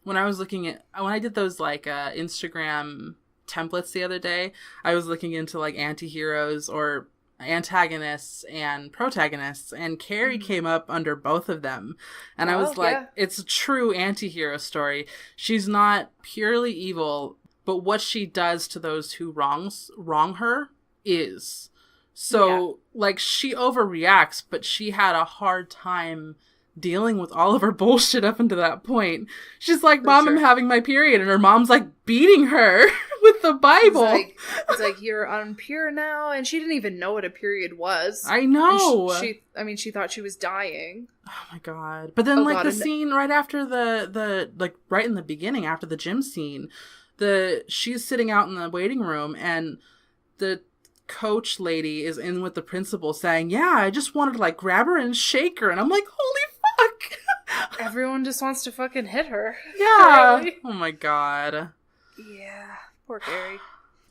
when I did those, like, Instagram templates the other day, I was looking into, like, anti-heroes or antagonists and protagonists, and Carrie came up under both of them, and I was like, it's a true anti-hero story. She's not purely evil, but what she does to those who wrong her is. So like, she overreacts, but she had a hard time dealing with all of her bullshit up until that point. She's like, Mom, I'm having my period, and her mom's like beating her with the Bible. It's like, you're unpure now, and she didn't even know what a period was. I know. She thought she was dying. Oh my God. But then the scene right after the like right in the beginning, after the gym scene, she's sitting out in the waiting room, and the coach lady is in with the principal saying, yeah, I just wanted to, like, grab her and shake her, and I'm like, holy fuck. Everyone just wants to fucking hit her. Yeah. Really? Oh my God. Yeah. Poor Carrie.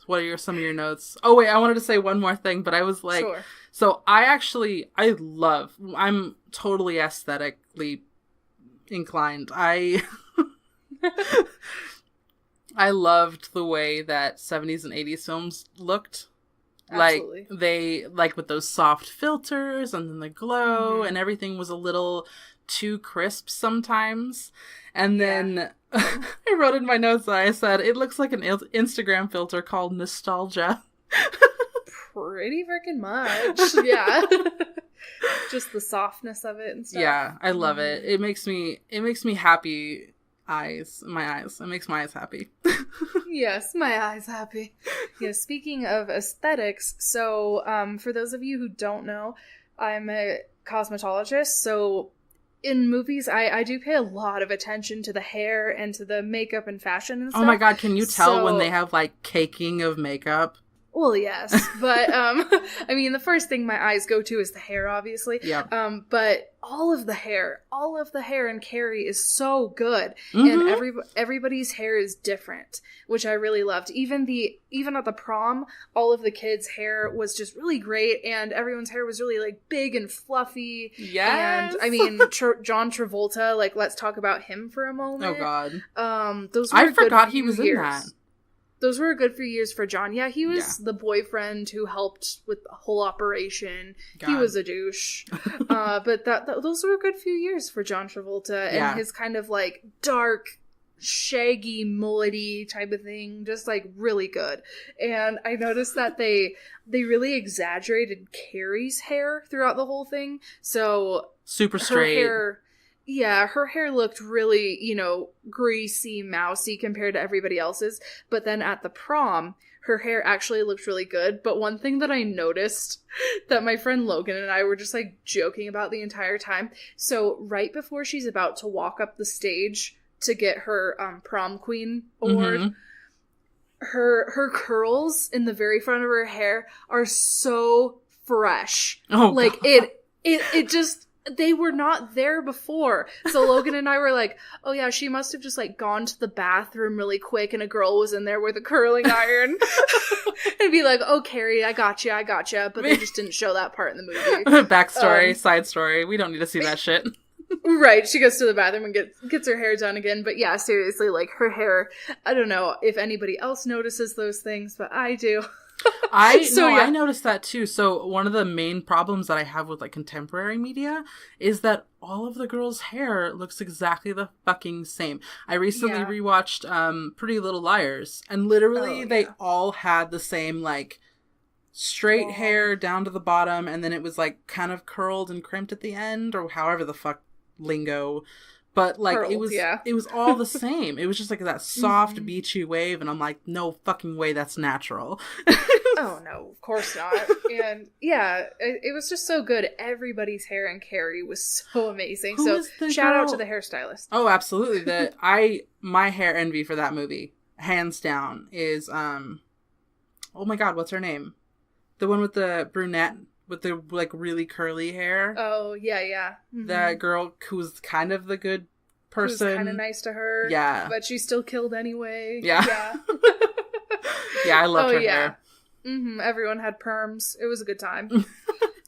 What are some of your notes? Oh wait, I wanted to say one more thing, but I was like, sure. So I'm totally aesthetically inclined. I loved the way that 70s and 80s films looked. Absolutely. Like, they, like, with those soft filters and then the glow, and everything was a little too crisp sometimes. And then I wrote in my notes that I said, it looks like an Instagram filter called nostalgia. Pretty freaking much. Yeah. Just the softness of it and stuff. Yeah, I love it. It makes me happy. My eyes. It makes my eyes happy. Yes, my eyes happy. Yeah, speaking of aesthetics, so for those of you who don't know, I'm a cosmetologist, so in movies, I do pay a lot of attention to the hair and to the makeup and fashion and stuff. Oh my God, can you tell when they have, like, caking of makeup? Well, yes, but, I mean, the first thing my eyes go to is the hair, obviously. Yeah. But all of the hair in Carrie is so good. Mm-hmm. And everybody's hair is different, which I really loved. Even at the prom, all of the kids' hair was just really great, and everyone's hair was really, like, big and fluffy. Yes! And, I mean, John Travolta, like, let's talk about him for a moment. Oh, God. I forgot he was in that. Those were a good few years for John. Yeah, he was the boyfriend who helped with the whole operation. God. He was a douche. But those were a good few years for John Travolta and his kind of, like, dark, shaggy, mullety type of thing. Just, like, really good. And I noticed that they really exaggerated Carrie's hair throughout the whole thing. So super straight. Her hair looked really, greasy, mousy compared to everybody else's. But then at the prom, her hair actually looked really good. But one thing that I noticed that my friend Logan and I were just, like, joking about the entire time. So right before she's about to walk up the stage to get her prom queen award, her curls in the very front of her hair are so fresh. Oh, like, God. it just... They were not there before. So Logan and I were like, oh yeah, she must have just like gone to the bathroom really quick and a girl was in there with a curling iron. And be like, oh, Carrie, I gotcha. But they just didn't show that part in the movie. Backstory, side story. We don't need to see that shit. Right, she goes to the bathroom and gets her hair done again. But yeah, seriously, like her hair, I don't know if anybody else notices those things, but I do. I noticed that too. So one of the main problems that I have with like contemporary media is that all of the girls' hair looks exactly the fucking same. I recently rewatched Pretty Little Liars, and literally they all had the same like straight hair down to the bottom, and then it was like kind of curled and crimped at the end, or however the fuck lingo. But like Curled, it was all the same. It was just like that soft beachy wave, and I'm like, no fucking way, that's natural. Oh no, of course not. And yeah, it was just so good. Everybody's hair in Carrie was so amazing. So shout out to the hairstylist. Oh, absolutely. My hair envy for that movie, hands down, is oh my god, what's her name? The one with the brunette with the like really curly hair. Oh yeah. Mm-hmm. That girl who's kind of the good person. Who's kind of nice to her. Yeah. But she's still killed anyway. Yeah. Yeah, I loved her hair. Mm-hmm. Everyone had perms. It was a good time.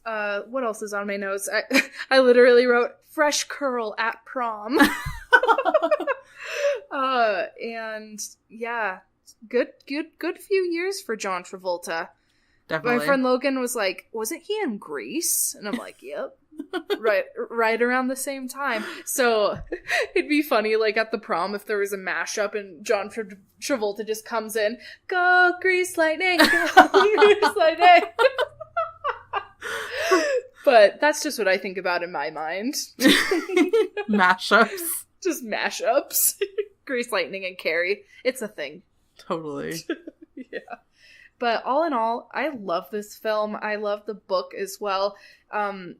What else is on my notes? I literally wrote fresh curl at prom. And yeah, good few years for John Travolta. Definitely. My friend Logan was like, wasn't he in Grease? And I'm like, yep. right around the same time. So it'd be funny, like at the prom, if there was a mashup and John Travolta just comes in, go Grease Lightning, go Grease Lightning. But that's just what I think about in my mind. Mashups. Just mashups. Grease Lightning and Carrie. It's a thing. Totally. Yeah. But all in all, I love this film. I love the book as well. And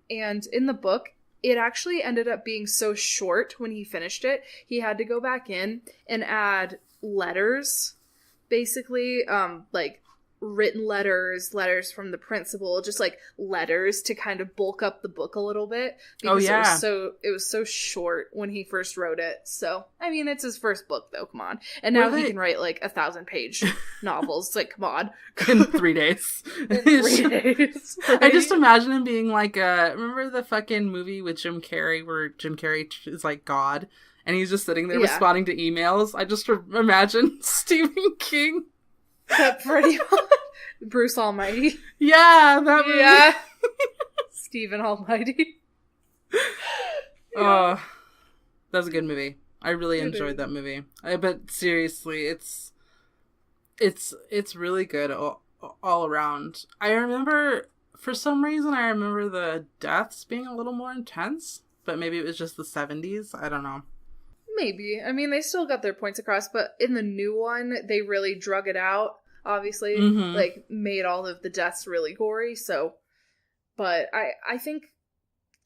in the book, it actually ended up being so short when he finished it. He had to go back in and add letters, basically, like written letters from the principal, just like letters to kind of bulk up the book a little bit. Because it was so short when he first wrote it. So, I mean, it's his first book though, come on. And now he can write like 1,000-page novels. Like, come on. In 3 days. In 3 days. Right? I just imagine him being like, remember the fucking movie with Jim Carrey where Jim Carrey is like God and he's just sitting there responding to emails? I just imagine Stephen King. Pretty much. Bruce Almighty. Yeah, that movie. Yeah. Stephen Almighty. Oh, that was a good movie. I really enjoyed that movie. But seriously, it's really good all around. I remember, for some reason, the deaths being a little more intense. But maybe it was just the 70s. I don't know. Maybe. I mean, they still got their points across, but in the new one, they really drug it out, obviously. Mm-hmm. Like, made all of the deaths really gory, so... But I think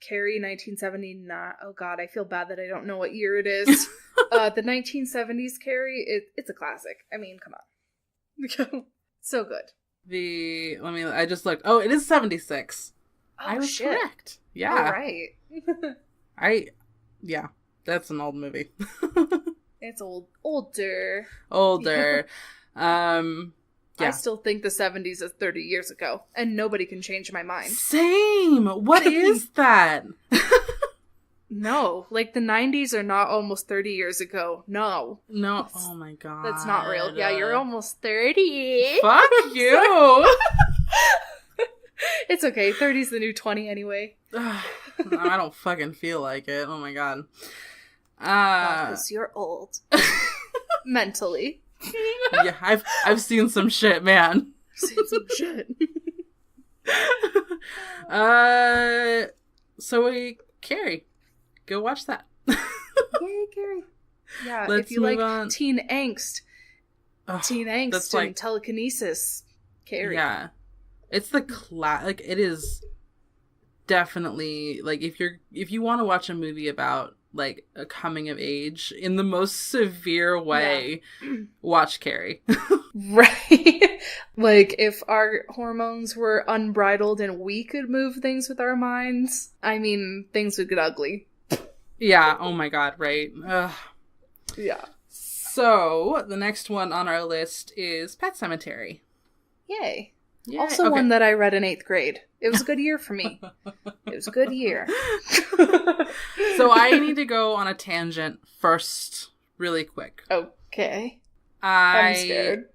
Carrie 1979... Oh god, I feel bad that I don't know what year it is. The 1970s Carrie, it's a classic. I mean, come on. So good. I just looked. Oh, it is 76. Oh, I was shit. correct. Yeah. All right. Yeah. That's an old movie. It's older. Yeah. I still think the 70s is 30 years ago, and nobody can change my mind. Same! What is that? No, like the 90s are not almost 30 years ago. No. Oh my god. That's not real. Yeah, you're almost 30. Fuck you! It's okay, 30's the new 20 anyway. I don't fucking feel like it. Oh my god. Because you're old. Mentally. Yeah, I've seen some shit, man. Seen some shit. So Carrie, go watch that. Yay, Carrie. Yeah, if you like on. Teen angst and telekinesis, Carrie. Yeah. It's the it is definitely, like, if you want to watch a movie about like a coming of age in the most severe way, watch Carrie. Right. Like, if our hormones were unbridled and we could move things with our minds, I mean, things would get ugly. Yeah, oh my god, right? Ugh. Yeah. So, the next one on our list is Pet Sematary. Yay. Yay. Also okay. one that I read in 8th grade. It was a good year for me. It was a good year. So I need to go on a tangent first, really quick. Okay. I'm scared.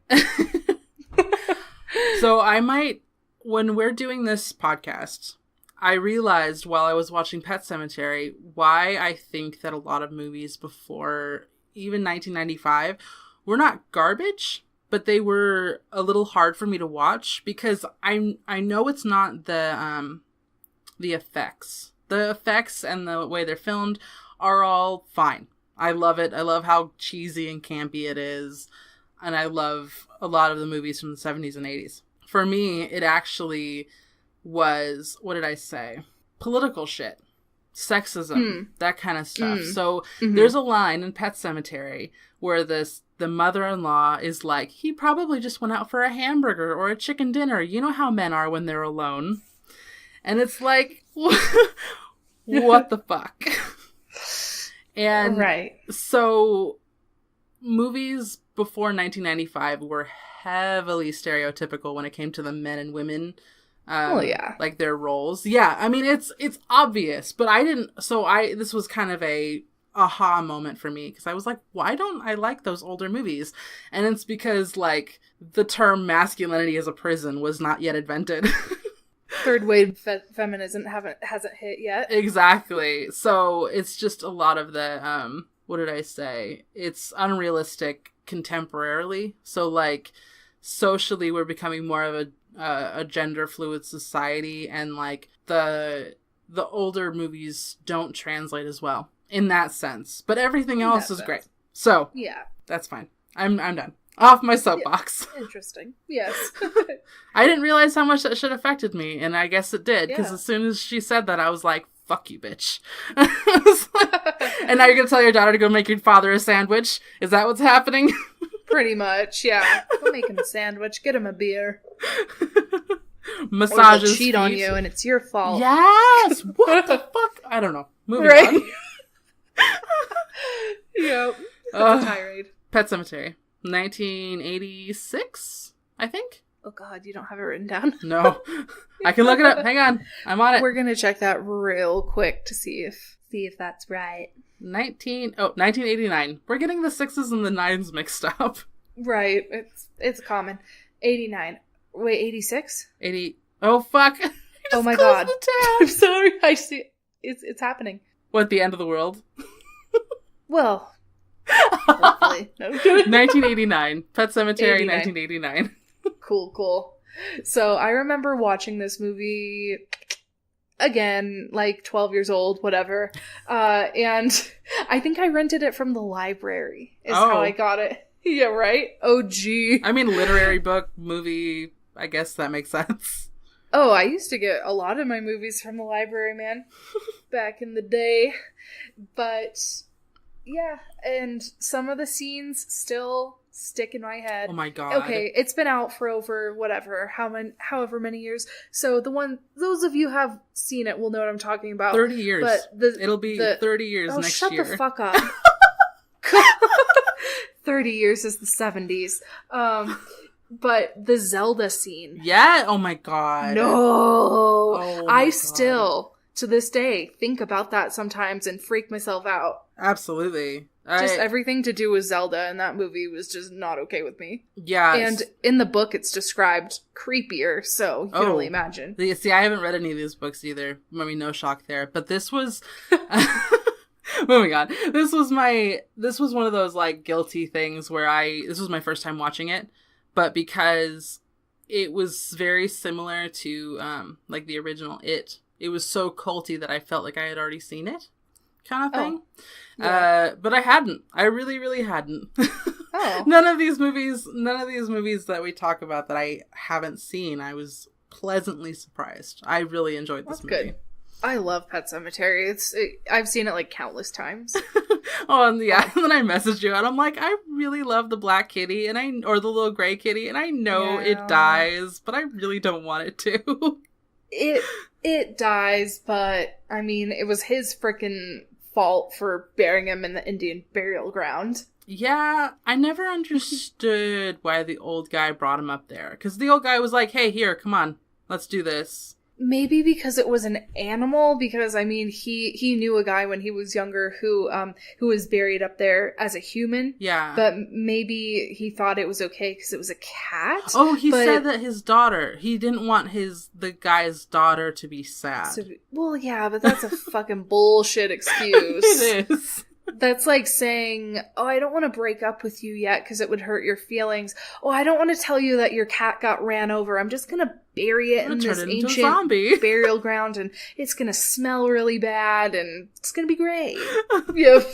So I might, when we're doing this podcast, I realized while I was watching Pet Sematary why I think that a lot of movies before even 1995 were not garbage, but they were a little hard for me to watch because I know it's not the effects. The effects and the way they're filmed are all fine. I love it. I love how cheesy and campy it is. And I love a lot of the movies from the 70s and 80s. For me, it actually was, what did I say? Political shit. Sexism. That kind of stuff. So there's a line in Pet Sematary where the mother-in-law is like, he probably just went out for a hamburger or a chicken dinner. You know how men are when they're alone. And it's like, what the fuck? And right. So movies before 1995 were heavily stereotypical when it came to the men and women, like their roles. Yeah, I mean it's obvious, but this was kind of a aha moment for me because I was like, why don't I like those older movies? And it's because like the term masculinity as a prison was not yet invented. Third wave feminism hasn't hit yet. Exactly. So it's just a lot of the what did I say? It's unrealistic contemporarily. So like socially we're becoming more of a gender fluid society, and like the older movies don't translate as well in that sense. But everything else is great. So yeah, that's fine. I'm done. Off my soapbox. Yeah. Interesting. Yes. I didn't realize how much that shit affected me, and I guess it did, because as soon as she said that, I was like, fuck you, bitch. And now you're gonna tell your daughter to go make your father a sandwich? Is that what's happening? Pretty much, yeah. Go make him a sandwich, get him a beer. Massage his cheat feet on you, and it's your fault. Yes! What the fuck? I don't know. Moving on. Yep. That's a tirade. Pet Sematary. 1986, I think. Oh god, you don't have it written down? No. I can look it up. Hang on. I'm on it. We're gonna check that real quick to see if that's right. 1989. We're getting the 6s and the 9s mixed up. Right. It's common. 89. Wait, 86? 80. Oh fuck. Oh my god. I'm sorry. I see. It's happening. What, the end of the world? Well, hopefully. No. 1989. Pet Sematary, 89. 1989. Cool. So I remember watching this movie again, like 12 years old, whatever. And I think I rented it from the library is how I got it. Yeah, right? OG. I mean, literary book, movie, I guess that makes sense. Oh, I used to get a lot of my movies from the library, man. Back in the day. But yeah, and some of the scenes still stick in my head. Oh my god. Okay, it's been out for over however many years. So those of you who have seen it will know what I'm talking about. 30 years. But it'll be 30 years next year. Shut the fuck up. 30 years is the 70s. But the Zelda scene. Yeah. Oh my god. No. Oh my god. Still, to this day, think about that sometimes and freak myself out. Absolutely. Just everything to do with Zelda in that movie was just not okay with me. Yeah. And in the book, it's described creepier, so you can only imagine. See, I haven't read any of these books either. I mean, no shock there. But this was... Moving on. This was one of those, like, guilty things where this was my first time watching it. But because it was very similar to, like, the original It was so culty that I felt like I had already seen it, kind of thing. Yeah. But I hadn't. I really, really hadn't. None of these movies that we talk about that I haven't seen, I was pleasantly surprised. I really enjoed this movie. Good. I love Pet Sematary. I've seen it like countless times. Oh, and yeah, and then I messaged you and I'm like, I really love the black kitty or the little gray kitty, and I know it dies, but I really don't want it to. It dies, but I mean, it was his freaking fault for burying him in the Indian burial ground. Yeah, I never understood why the old guy brought him up there. Because the old guy was like, hey, here, come on, let's do this. Maybe because it was an animal, because, I mean, he knew a guy when he was younger who was buried up there as a human. Yeah. But maybe he thought it was okay because it was a cat. Oh, he said that his daughter, he didn't want the guy's daughter to be sad. Well, yeah, but that's a fucking bullshit excuse. It is. That's like saying, oh, I don't want to break up with you yet because it would hurt your feelings. Oh, I don't want to tell you that your cat got ran over. I'm just going to bury it in this ancient burial ground, and it's going to smell really bad, and it's going to be great. Yep.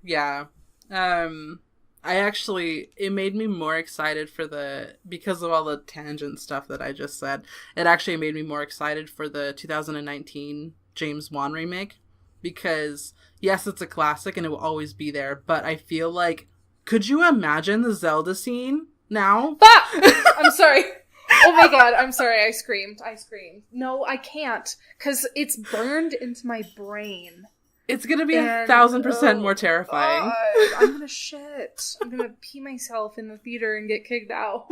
Yeah. It made me more excited because of all the tangent stuff that I just said, it actually made me more excited for the 2019 James Wan remake. Because, yes, it's a classic and it will always be there, but I feel like, could you imagine the Zelda scene now? I'm sorry. Oh my god, I'm sorry, I screamed. No, I can't, because it's burned into my brain. It's gonna be 1,000% more terrifying. I'm gonna shit. I'm gonna pee myself in the theater and get kicked out.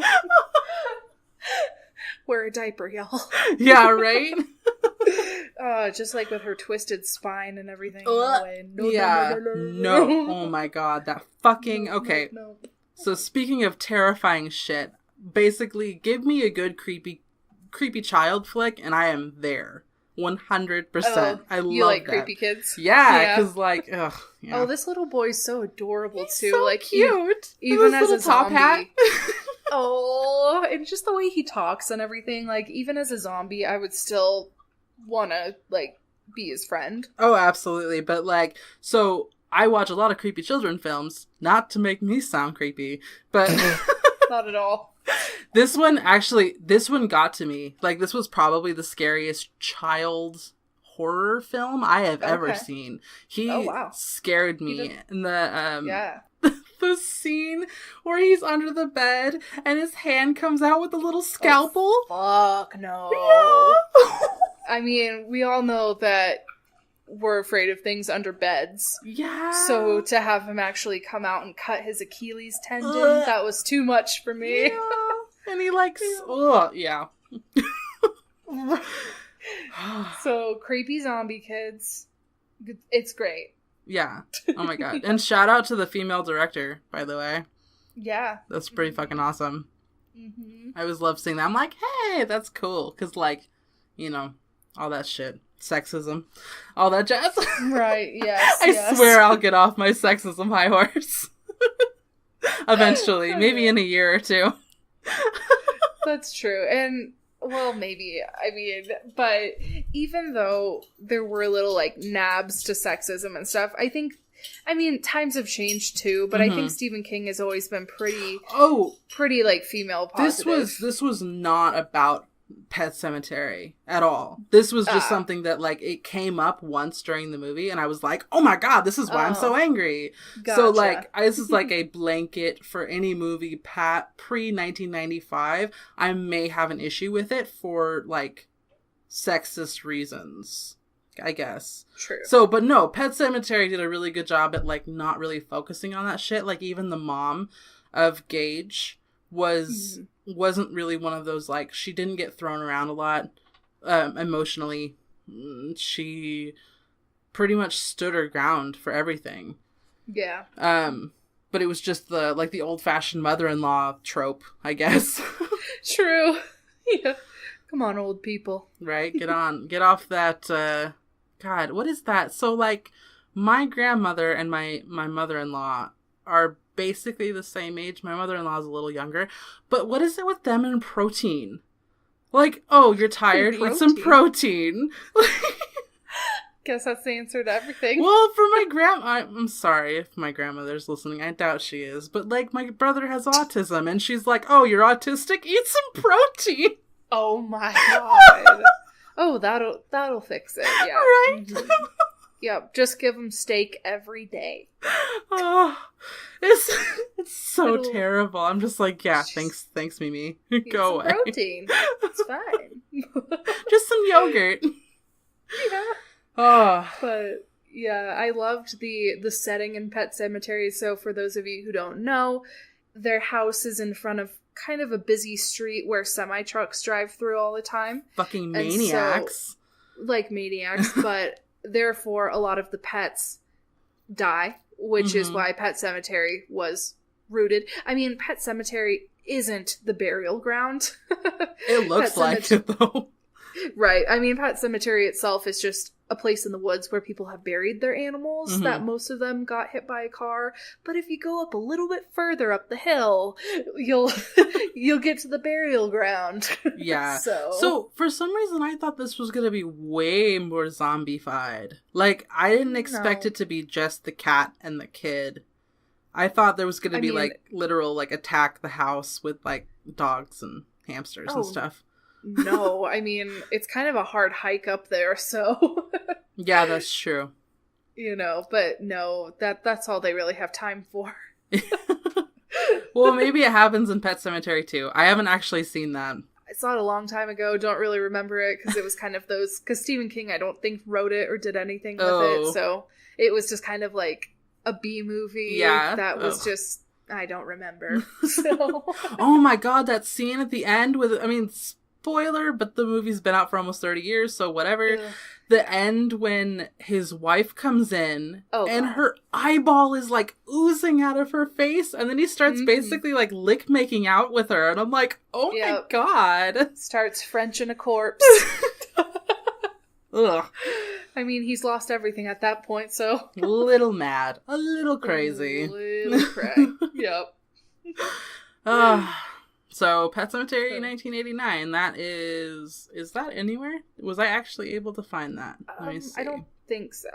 Wear a diaper, y'all. Yeah, right? Just like with her twisted spine and everything. No. Oh my god, that fucking... Okay. No. So speaking of terrifying shit, basically, give me a good creepy child flick and I am there. 100%. I love you like that. Creepy kids? Yeah, because like, ugh. Yeah. Oh, this little boy's so adorable too. So like cute. Even as a zombie. Top hat. Oh, and just the way he talks and everything. Like, even as a zombie, I would still want to like be his friend. Oh, absolutely. But like, so I watch a lot of creepy children films, not to make me sound creepy, but not at all. This one got to me. Like, this was probably the scariest child horror film I have ever seen. He scared me. And the scene where he's under the bed and his hand comes out with a little scalpel. Oh, fuck no. Yeah. I mean, we all know that we're afraid of things under beds. Yeah. So to have him actually come out and cut his Achilles tendon, that was too much for me. Yeah. And he yeah. So, creepy zombie kids. It's great. Yeah. Oh my god. And shout out to the female director, by the way. Yeah. That's pretty fucking awesome. Mm-hmm. I always love seeing that. I'm like, hey, that's cool. Because, like, you know, all that shit. Sexism. All that jazz. Right, yes. I swear I'll get off my sexism high horse. Eventually. Maybe in a year or two. That's true. And, well, maybe. I mean, but even though there were little, like, nabs to sexism and stuff, I think, I mean, times have changed too, but I think Stephen King has always been pretty, like, female positive. This was not about Pet Sematary at all. This was just something that, like, it came up once during the movie, and I was like, oh my god, this is why I'm so angry. Gotcha. So, like, this is like a blanket for any movie pre-1995. I may have an issue with it for, like, sexist reasons, I guess. True. So, but no, Pet Sematary did a really good job at, like, not really focusing on that shit. Like, even the mom of Gage wasn't really one of those, like, she didn't get thrown around a lot emotionally. She pretty much stood her ground for everything. Yeah. But it was just the old-fashioned mother-in-law trope, I guess. True. Yeah. Come on, old people. Right? Get off that, God, what is that? So, like, my grandmother and my mother-in-law are basically the same age. My mother-in-law is a little younger. But what is it with them and protein? Like, oh, you're tired? Eat some protein. Guess that's the answer to everything. Well, for my I'm sorry if my grandmother's listening. I doubt she is. But, like, my brother has autism. And she's like, oh, you're autistic? Eat some protein. Oh, my God. Oh, that'll fix it. Yeah. Right? Mm-hmm. Yep. Just give them steak every day. Oh, it's so terrible. I'm just like, yeah, thanks, Mimi. Go away. Protein. It's fine. Just some yogurt. Yeah. Oh. But yeah, I loved the setting in Pet Sematary. So for those of you who don't know, their house is in front of kind of a busy street where semi-trucks drive through all the time. Fucking maniacs. So, like maniacs, but therefore a lot of the pets die, which is why Pet Sematary was rooted. I mean, Pet Sematary isn't the burial ground. It looks like it, though. Right. I mean, Pet Sematary itself is just a place in the woods where people have buried their animals, that most of them got hit by a car. But if you go up a little bit further up the hill, you'll get to the burial ground. Yeah. So for some reason, I thought this was going to be way more zombie-fied. Like, I didn't expect it to be just the cat and the kid. I thought there was going to be, like, literal, like, attack the house with, like, dogs and hamsters and stuff. No, I mean, it's kind of a hard hike up there, so... Yeah, that's true. You know, but no, that's all they really have time for. Well, maybe it happens in Pet Sematary too. I haven't actually seen that. I saw it a long time ago, don't really remember it, because it was kind of those... Because Stephen King, I don't think, wrote it or did anything with it, so it was just kind of like a B-movie that was just... I don't remember, so... Oh my god, that scene at the end with... I mean... Spoiler, but the movie's been out for almost 30 years, so whatever. Ugh. The end when his wife comes in and her eyeball is like oozing out of her face, and then he starts basically like lick making out with her, and I'm like, oh my god. Starts Frenching a corpse. Ugh. I mean, he's lost everything at that point, so. A little mad. A little crazy. A little cray. Yep. So, Pet Sematary 1989, that is that anywhere? Was I actually able to find that? Let me see. I don't think so.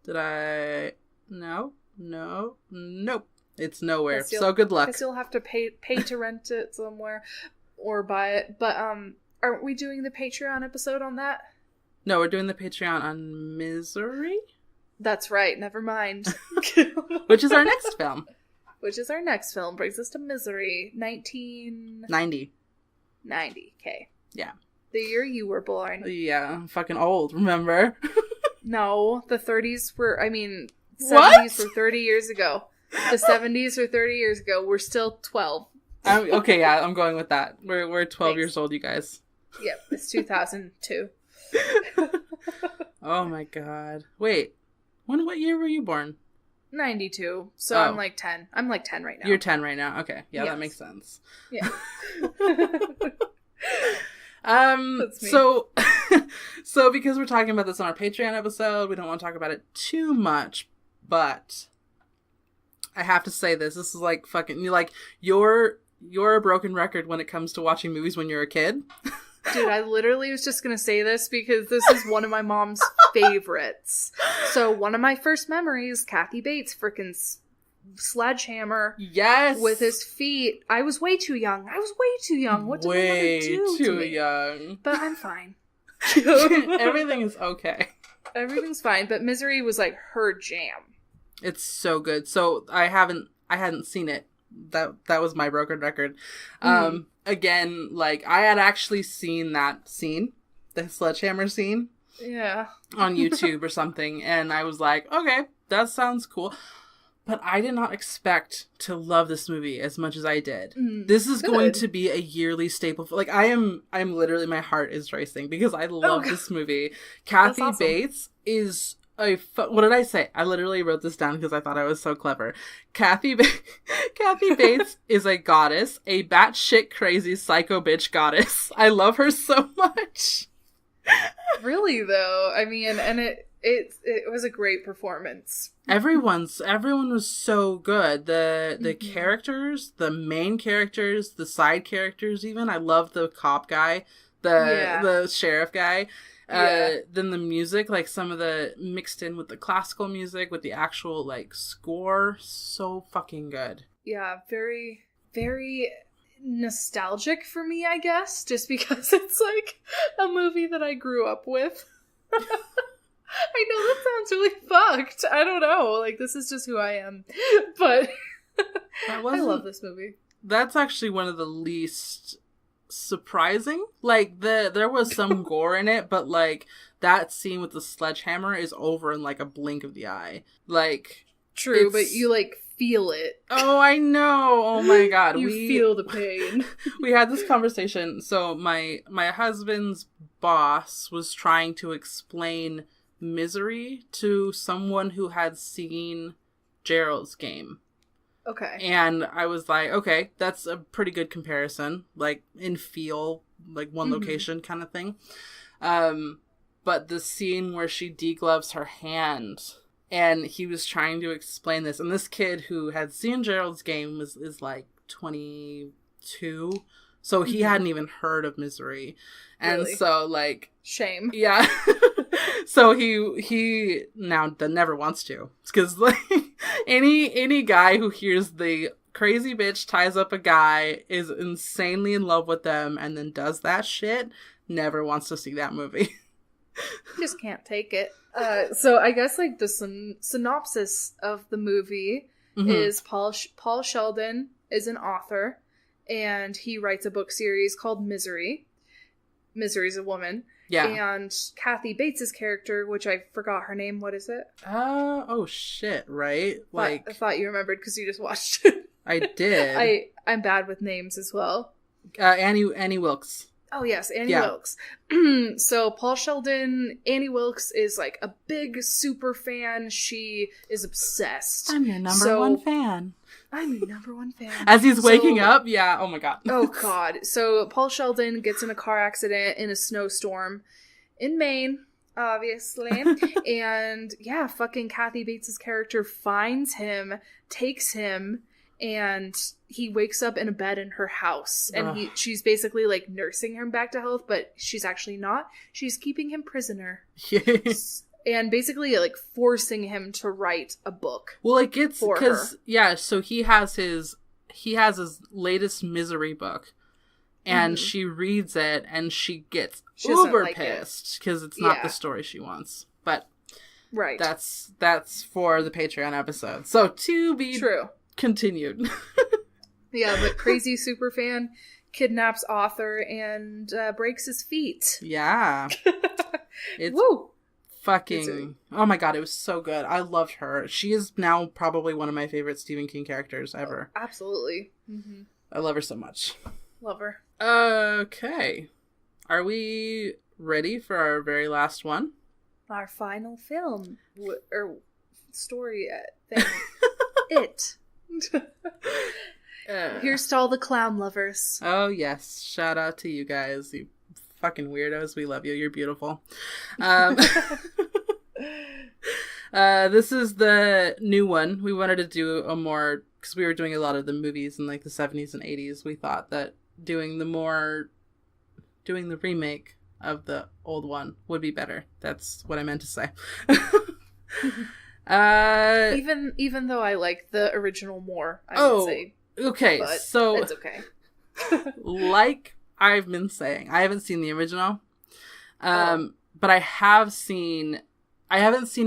Did I? No. Nope. It's nowhere. So good luck. I guess you'll have to pay to rent it somewhere or buy it. But aren't we doing the Patreon episode on that? No, we're doing the Patreon on Misery? That's right. Never mind. Which is our next film. Which is our next film. Brings us to Misery. 1990. 90. Okay. Yeah. The year you were born. Yeah. I'm fucking old, remember? No. The 30s were, 70s were 30 years ago. The 70s were 30 years ago. We're still 12. Okay, yeah, I'm going with that. We're 12 years old, you guys. Yep. It's 2002. Oh my god. Wait. What year were you born? 92. So I'm like 10. I'm like 10 right now. You're 10 right now. Okay. Yeah, that makes sense. Yeah. So because we're talking about this on our Patreon episode, we don't want to talk about it too much, but I have to say this is like fucking you're a broken record when it comes to watching movies when you're a kid. Dude, I literally was just going to say this because this is one of my mom's favorites. So one of my first memories, Kathy Bates freaking sledgehammer. Yes. With his feet. I was way too young. What did my mother do to me? Young. But I'm fine. Everything is okay. Everything's fine. But Misery was like her jam. It's so good. So I hadn't seen it. That was my broken record. Again, like, I had actually seen that scene, the sledgehammer scene. Yeah. On YouTube or something, and I was like, okay, that sounds cool. But I did not expect to love this movie as much as I did. This is going to be a yearly staple. Like, I'm literally, my heart is racing because I love this movie. Kathy Bates is what did I say? I literally wrote this down because I thought I was so clever. Kathy Bates is a goddess, a batshit crazy psycho bitch goddess. I love her so much. Really, though, I mean, and it was a great performance. Everyone was so good. The characters, the main characters, the side characters. Even I love the cop guy, the sheriff guy. Then the music, like some of the mixed in with the classical music, with the actual like score, so fucking good. Yeah, very, very. nostalgic for me, I guess, just because it's like a movie that I grew up with. I know that sounds really fucked. I don't know. Like, this is just who I am. But I love this movie. That's actually one of the least surprising. Like, there was some gore in it, but like that scene with the sledgehammer is over in like a blink of the eye. Like, true, but you like feel it. Oh, I know. Oh my god. You feel the pain. We had this conversation. So my husband's boss was trying to explain Misery to someone who had seen Gerald's Game. Okay. And I was like, okay, that's a pretty good comparison. Like, in feel, like one location kind of thing. But the scene where she degloves her hand, and he was trying to explain this, and this kid who had seen Gerald's Game is like 22, so he hadn't even heard of Misery. And really? So, like... Shame. Yeah. So he now never wants to. Because, like, any guy who hears the crazy bitch ties up a guy, is insanely in love with them, and then does that shit, never wants to see that movie. Just can't take it. So I guess, like, the synopsis of the movie is Paul Sheldon is an author, and he writes a book series called Misery. Misery's a woman. Yeah. And Kathy Bates' character, which I forgot her name, what is it? Oh shit, right? I thought you remembered because you just watched it. I did. I'm bad with names as well. Annie Wilkes. Oh yes, Annie Wilkes. So Paul Sheldon, Annie Wilkes is like a big super fan. She is obsessed. I'm your number one fan. I'm your number one fan. As he's waking up, yeah, oh my god. Oh god. So Paul Sheldon gets in a car accident in a snowstorm in Maine, obviously. And yeah, fucking Kathy Bates' character finds him, takes him, and he wakes up in a bed in her house. And she's basically like nursing him back to health, but she's actually not. She's keeping him prisoner. And basically, like, forcing him to write a book. Well, it gets because so he has his latest Misery book, and she reads it, and she gets uber pissed because it's not the story she wants. But that's for the Patreon episode. So to be continued. Yeah, but crazy superfan kidnaps author and breaks his feet. Yeah, it's woo. Fucking, oh my god, it was so good. I loved her. She is now probably one of my favorite Stephen King characters ever. Oh, absolutely. Mm-hmm. I love her so much. Love her. Okay. Are we ready for our very last one? Our final film. Or story thing. It. Here's to all the clown lovers. Oh, yes. Shout out to you guys. You fucking weirdos. We love you. You're beautiful. This is the new one. We wanted to do a more, because we were doing a lot of the movies in like the 70s and 80s. We thought that doing the remake of the old one would be better. That's what I meant to say. Even though I like the original more, I would say. Okay, so it's okay. Like I've been saying, I haven't seen the original, but I haven't seen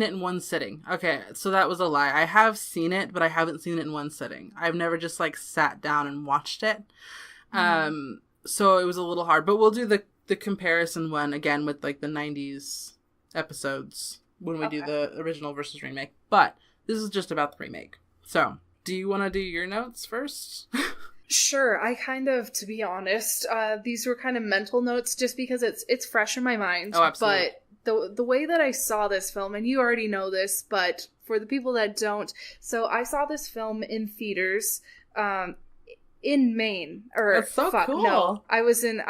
it in one sitting. Okay, so that was a lie. I have seen it, but I haven't seen it in one sitting. I've never just like sat down and watched it. So it was a little hard, but we'll do the comparison one again with like the 90s episodes when we do the original versus remake. But this is just about the remake. So, do you want to do your notes first? Sure. I kind of, to be honest, these were kind of mental notes just because it's fresh in my mind. Oh, absolutely. But the way that I saw this film, and you already know this, but for the people that don't, so I saw this film in theaters, in Maine. That's so cool. No, I was in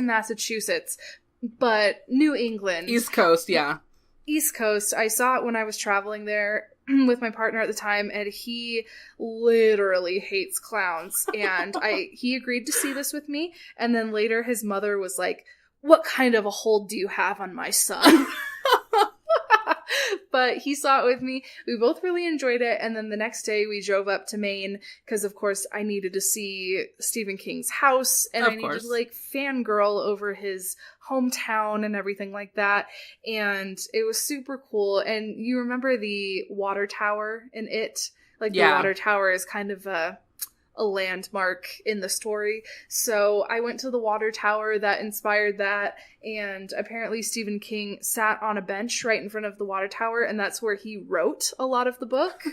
Massachusetts, but New England. East Coast, yeah. East Coast. I saw it when I was traveling there with my partner at the time, and he literally hates clowns. And he agreed to see this with me, and then later his mother was like, "What kind of a hold do you have on my son?" but he saw it with me. We both really enjoyed it. And then the next day we drove up to Maine because, of course, I needed to see Stephen King's house. And I needed to, like, fangirl over his hometown and everything like that. And it was super cool. And you remember the water tower in it? Like, the water tower is kind of a landmark in the story. So I went to the water tower that inspired that, and apparently Stephen King sat on a bench right in front of the water tower, and that's where he wrote a lot of the book,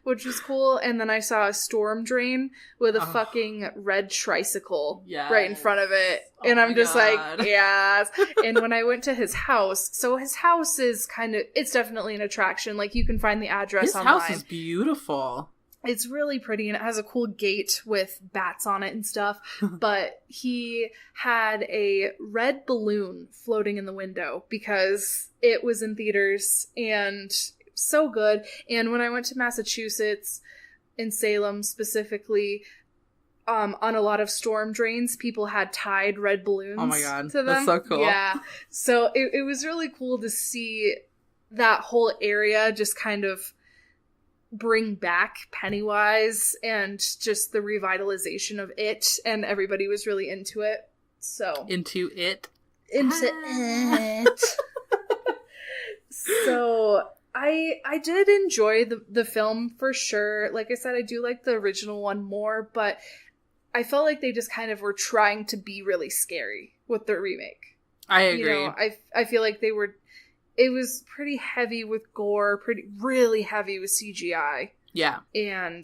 which was cool. And then I saw a storm drain with a fucking red tricycle right in front of it. And I'm just like, yes. And when I went to his house, so his house is it's definitely an attraction. Like, you can find the address online. His house is beautiful. It's really pretty, and it has a cool gate with bats on it and stuff. But he had a red balloon floating in the window because it was in theaters, and so good. And when I went to Massachusetts, in Salem specifically, on a lot of storm drains, people had tied red balloons to them. That's so cool. Yeah. So it was really cool to see that whole area just kind of bring back Pennywise and just the revitalization of it, and everybody was really into it. So into it. So I did enjoy the film for sure. Like I said, I do like the original one more, but I felt like they just kind of were trying to be really scary with the remake. I agree. You know, I feel like it was pretty heavy with gore, really heavy with CGI. Yeah. And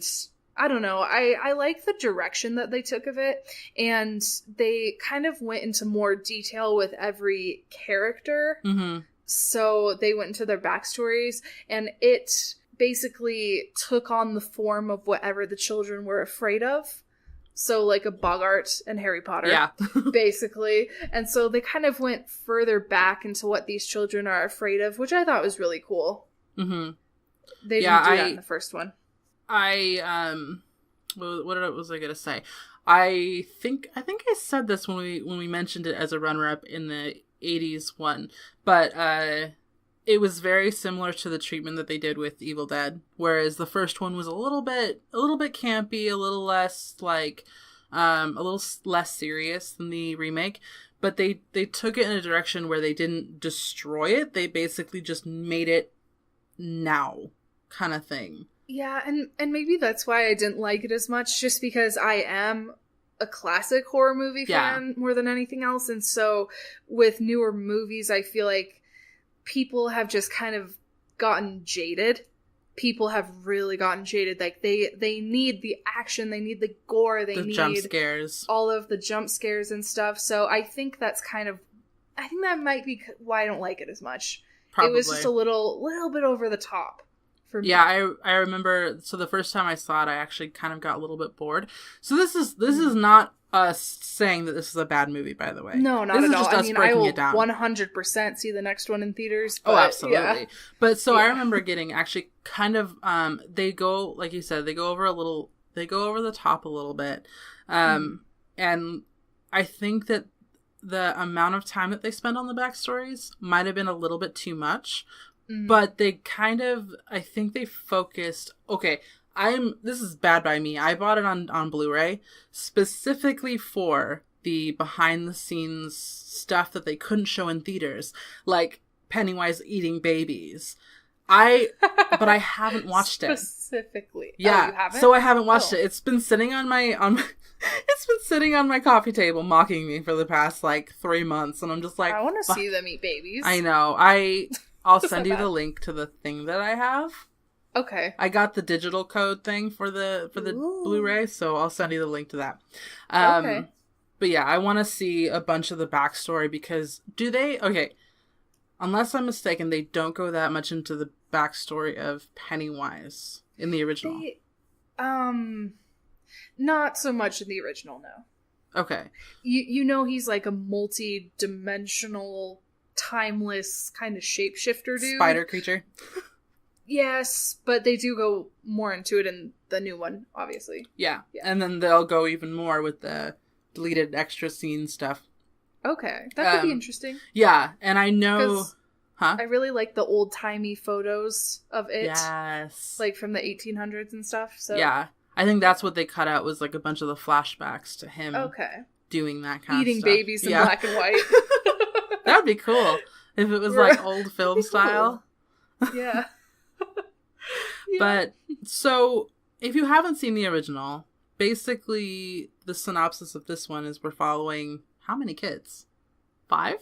I don't know, I like the direction that they took of it, and they kind of went into more detail with every character. Mm-hmm. So they went into their backstories, and it basically took on the form of whatever the children were afraid of. So, like a Bogart and Harry Potter, basically. And so they kind of went further back into what these children are afraid of, which I thought was really cool. Mm-hmm. They didn't do that in the first one. What was I going to say? I think I said this when we mentioned it as a runner-up in the 80s one, but it was very similar to the treatment that they did with Evil Dead, whereas the first one was a little bit campy, a little less serious than the remake, but they took it in a direction where they didn't destroy it. They basically just made it now kind of thing. Yeah, and maybe that's why I didn't like it as much, just because I am a classic horror movie fan more than anything else, and so with newer movies, I feel like people have just kind of gotten jaded. People have really gotten jaded. Like, they need the action, they need the gore, they need jump scares, all of the jump scares and stuff. So I think that might be why I don't like it as much. Probably. It was just a little bit over the top for me. Yeah, I remember. So the first time I saw it, I actually kind of got a little bit bored. So this is not us saying that this is a bad movie, by the way. No, not at all. I mean, I will 100% see the next one in theaters. But, absolutely. Yeah. But so I remember getting actually kind of, they go, like you said, they go over the top a little bit. And I think that the amount of time that they spend on the backstories might have been a little bit too much, but they kind of, I think they focused, this is bad by me. I bought it on Blu-ray specifically for the behind-the-scenes stuff that they couldn't show in theaters, like Pennywise eating babies. But I haven't watched it. Specifically. Yeah. You haven't? So I haven't watched it. It's been sitting on my it's been sitting on my coffee table mocking me for the past 3 months, and I'm just like, I want to see them eat babies. I know. I'll send you the link to the thing that I have. Okay. I got the digital code thing for the Ooh. Blu-ray, so I'll send you the link to that. Okay. But yeah, I want to see a bunch of the backstory, because unless I'm mistaken, they don't go that much into the backstory of Pennywise in the original. Not so much in the original, no. Okay. You know he's like a multi-dimensional, timeless kind of shapeshifter dude. Spider creature. Yes, but they do go more into it in the new one, obviously. Yeah. And then they'll go even more with the deleted extra scene stuff. Okay. That could be interesting. Yeah, and I know... Huh? I really like the old-timey photos of it. Yes. Like from the 1800s and stuff. So yeah. I think that's what they cut out was like a bunch of the flashbacks to him doing that kind Eating of stuff. babies in black and white. That would be cool if it was like old film style. Yeah. But so if you haven't seen the original, basically the synopsis of this one is we're following how many kids? 5?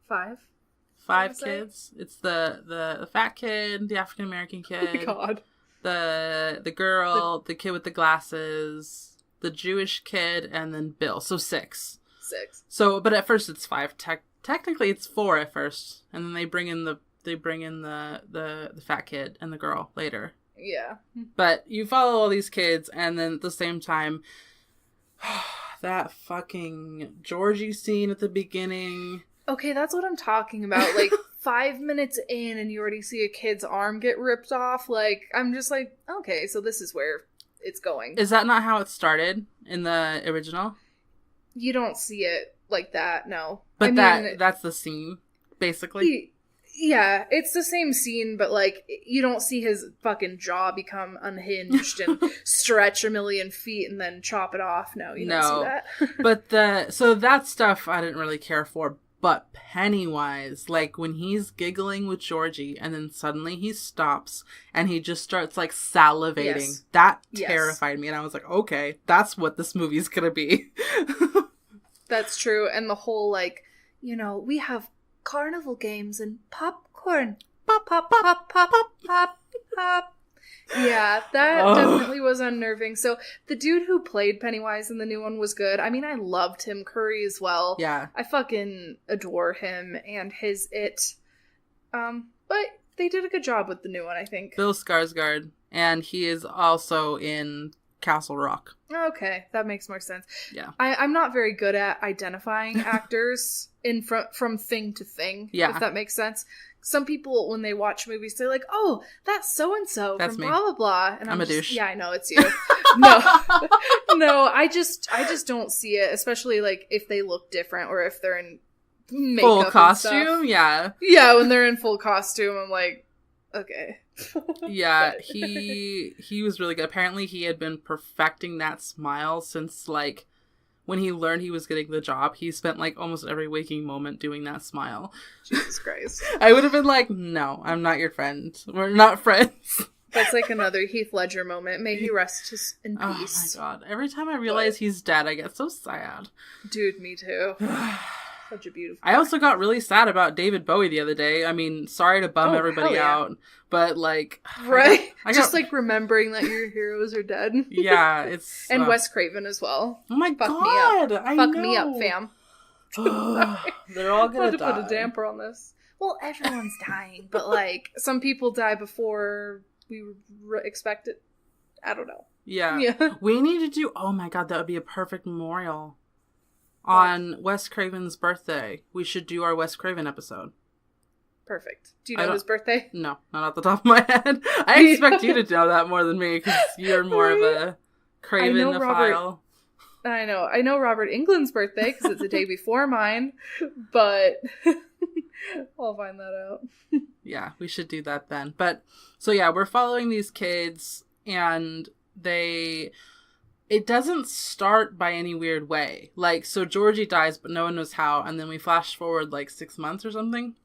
5 kids. It's the fat kid, the African American kid. Oh my God. The girl, the kid with the glasses, the Jewish kid, and then Bill. So 6. So, but at first it's 5. Technically it's 4 at first, and then they bring in the fat kid and the girl later. Yeah. But you follow all these kids, and then at the same time, that fucking Georgie scene at the beginning. Okay, that's what I'm talking about. Like, 5 minutes in and you already see a kid's arm get ripped off. Like, I'm just like, okay, so this is where it's going. Is that not how it started in the original? You don't see it like that, no. But that's the scene, basically? Yeah, it's the same scene, but, like, you don't see his fucking jaw become unhinged and stretch a million feet and then chop it off. No, you don't see that. But so that stuff I didn't really care for. But Pennywise, like when he's giggling with Georgie and then suddenly he stops and he just starts like salivating. That terrified me. And I was like, okay, that's what this movie's gonna be. That's true. And the whole like, we have carnival games and popcorn. Pop, pop, pop, pop, pop, pop, pop. Yeah, that definitely was unnerving. So the dude who played Pennywise in the new one was good. I mean, I loved Tim Curry as well. Yeah. I fucking adore him and his It. But they did a good job with the new one, I think. Bill Skarsgård. And he is also in Castle Rock. Okay, that makes more sense. Yeah. I'm not very good at identifying actors from thing to thing, if that makes sense. Some people, when they watch movies, they're like, oh, that's so-and-so from me. blah, blah, blah. And I'm a douche. Yeah, I know, it's you. No, I just don't see it, especially, like, if they look different or if they're in makeup full and costume, stuff. yeah. Yeah, when they're in full costume, I'm like, okay. Yeah, he was really good. Apparently, he had been perfecting that smile since, like, when he learned he was getting the job, he spent, like, almost every waking moment doing that smile. Jesus Christ. I would have been like, no, I'm not your friend. We're not friends. That's like another Heath Ledger moment. May he rest in peace. Oh, my God. Every time I realize he's dead, I get so sad. Dude, me too. Such a beautiful I also got really sad about David Bowie the other day. I mean, sorry to bum everybody out, but like... Right? Just like remembering that your heroes are dead. Yeah, it's... And Wes Craven as well. Oh my God! Fuck me up, fam. They're all gonna die. Put a damper on this. Well, everyone's dying, but like, some people die before we expect it. I don't know. Yeah. We need to do... Oh my God, that would be a perfect memorial. On Wes Craven's birthday, we should do our Wes Craven episode. Perfect. Do you know his birthday? No, not off the top of my head. I expect you to know that more than me, because you're more of a Craven-ophile. I know Robert Englund's birthday, because it's the day before mine, but I'll find that out. Yeah, we should do that then. But, so yeah, we're following these kids, and it doesn't start by any weird way. Like, so Georgie dies, but no one knows how, and then we flash forward, like, 6 months or something,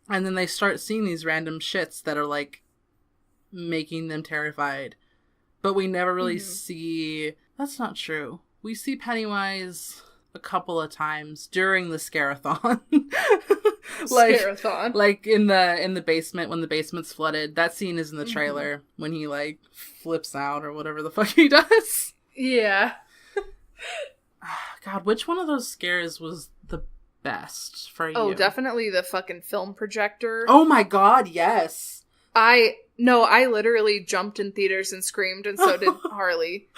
and then they start seeing these random shits that are, like, making them terrified. But we never really see... That's not true. We see Pennywise a couple of times during the scare-a-thon. Scare-a-thon. Like, in the basement, when the basement's flooded. That scene is in the trailer, when he, like, flips out or whatever the fuck he does. Yeah. God, which one of those scares was the best for you? Oh, definitely the fucking film projector. Oh my God, yes. I literally jumped in theaters and screamed, and so did Harley.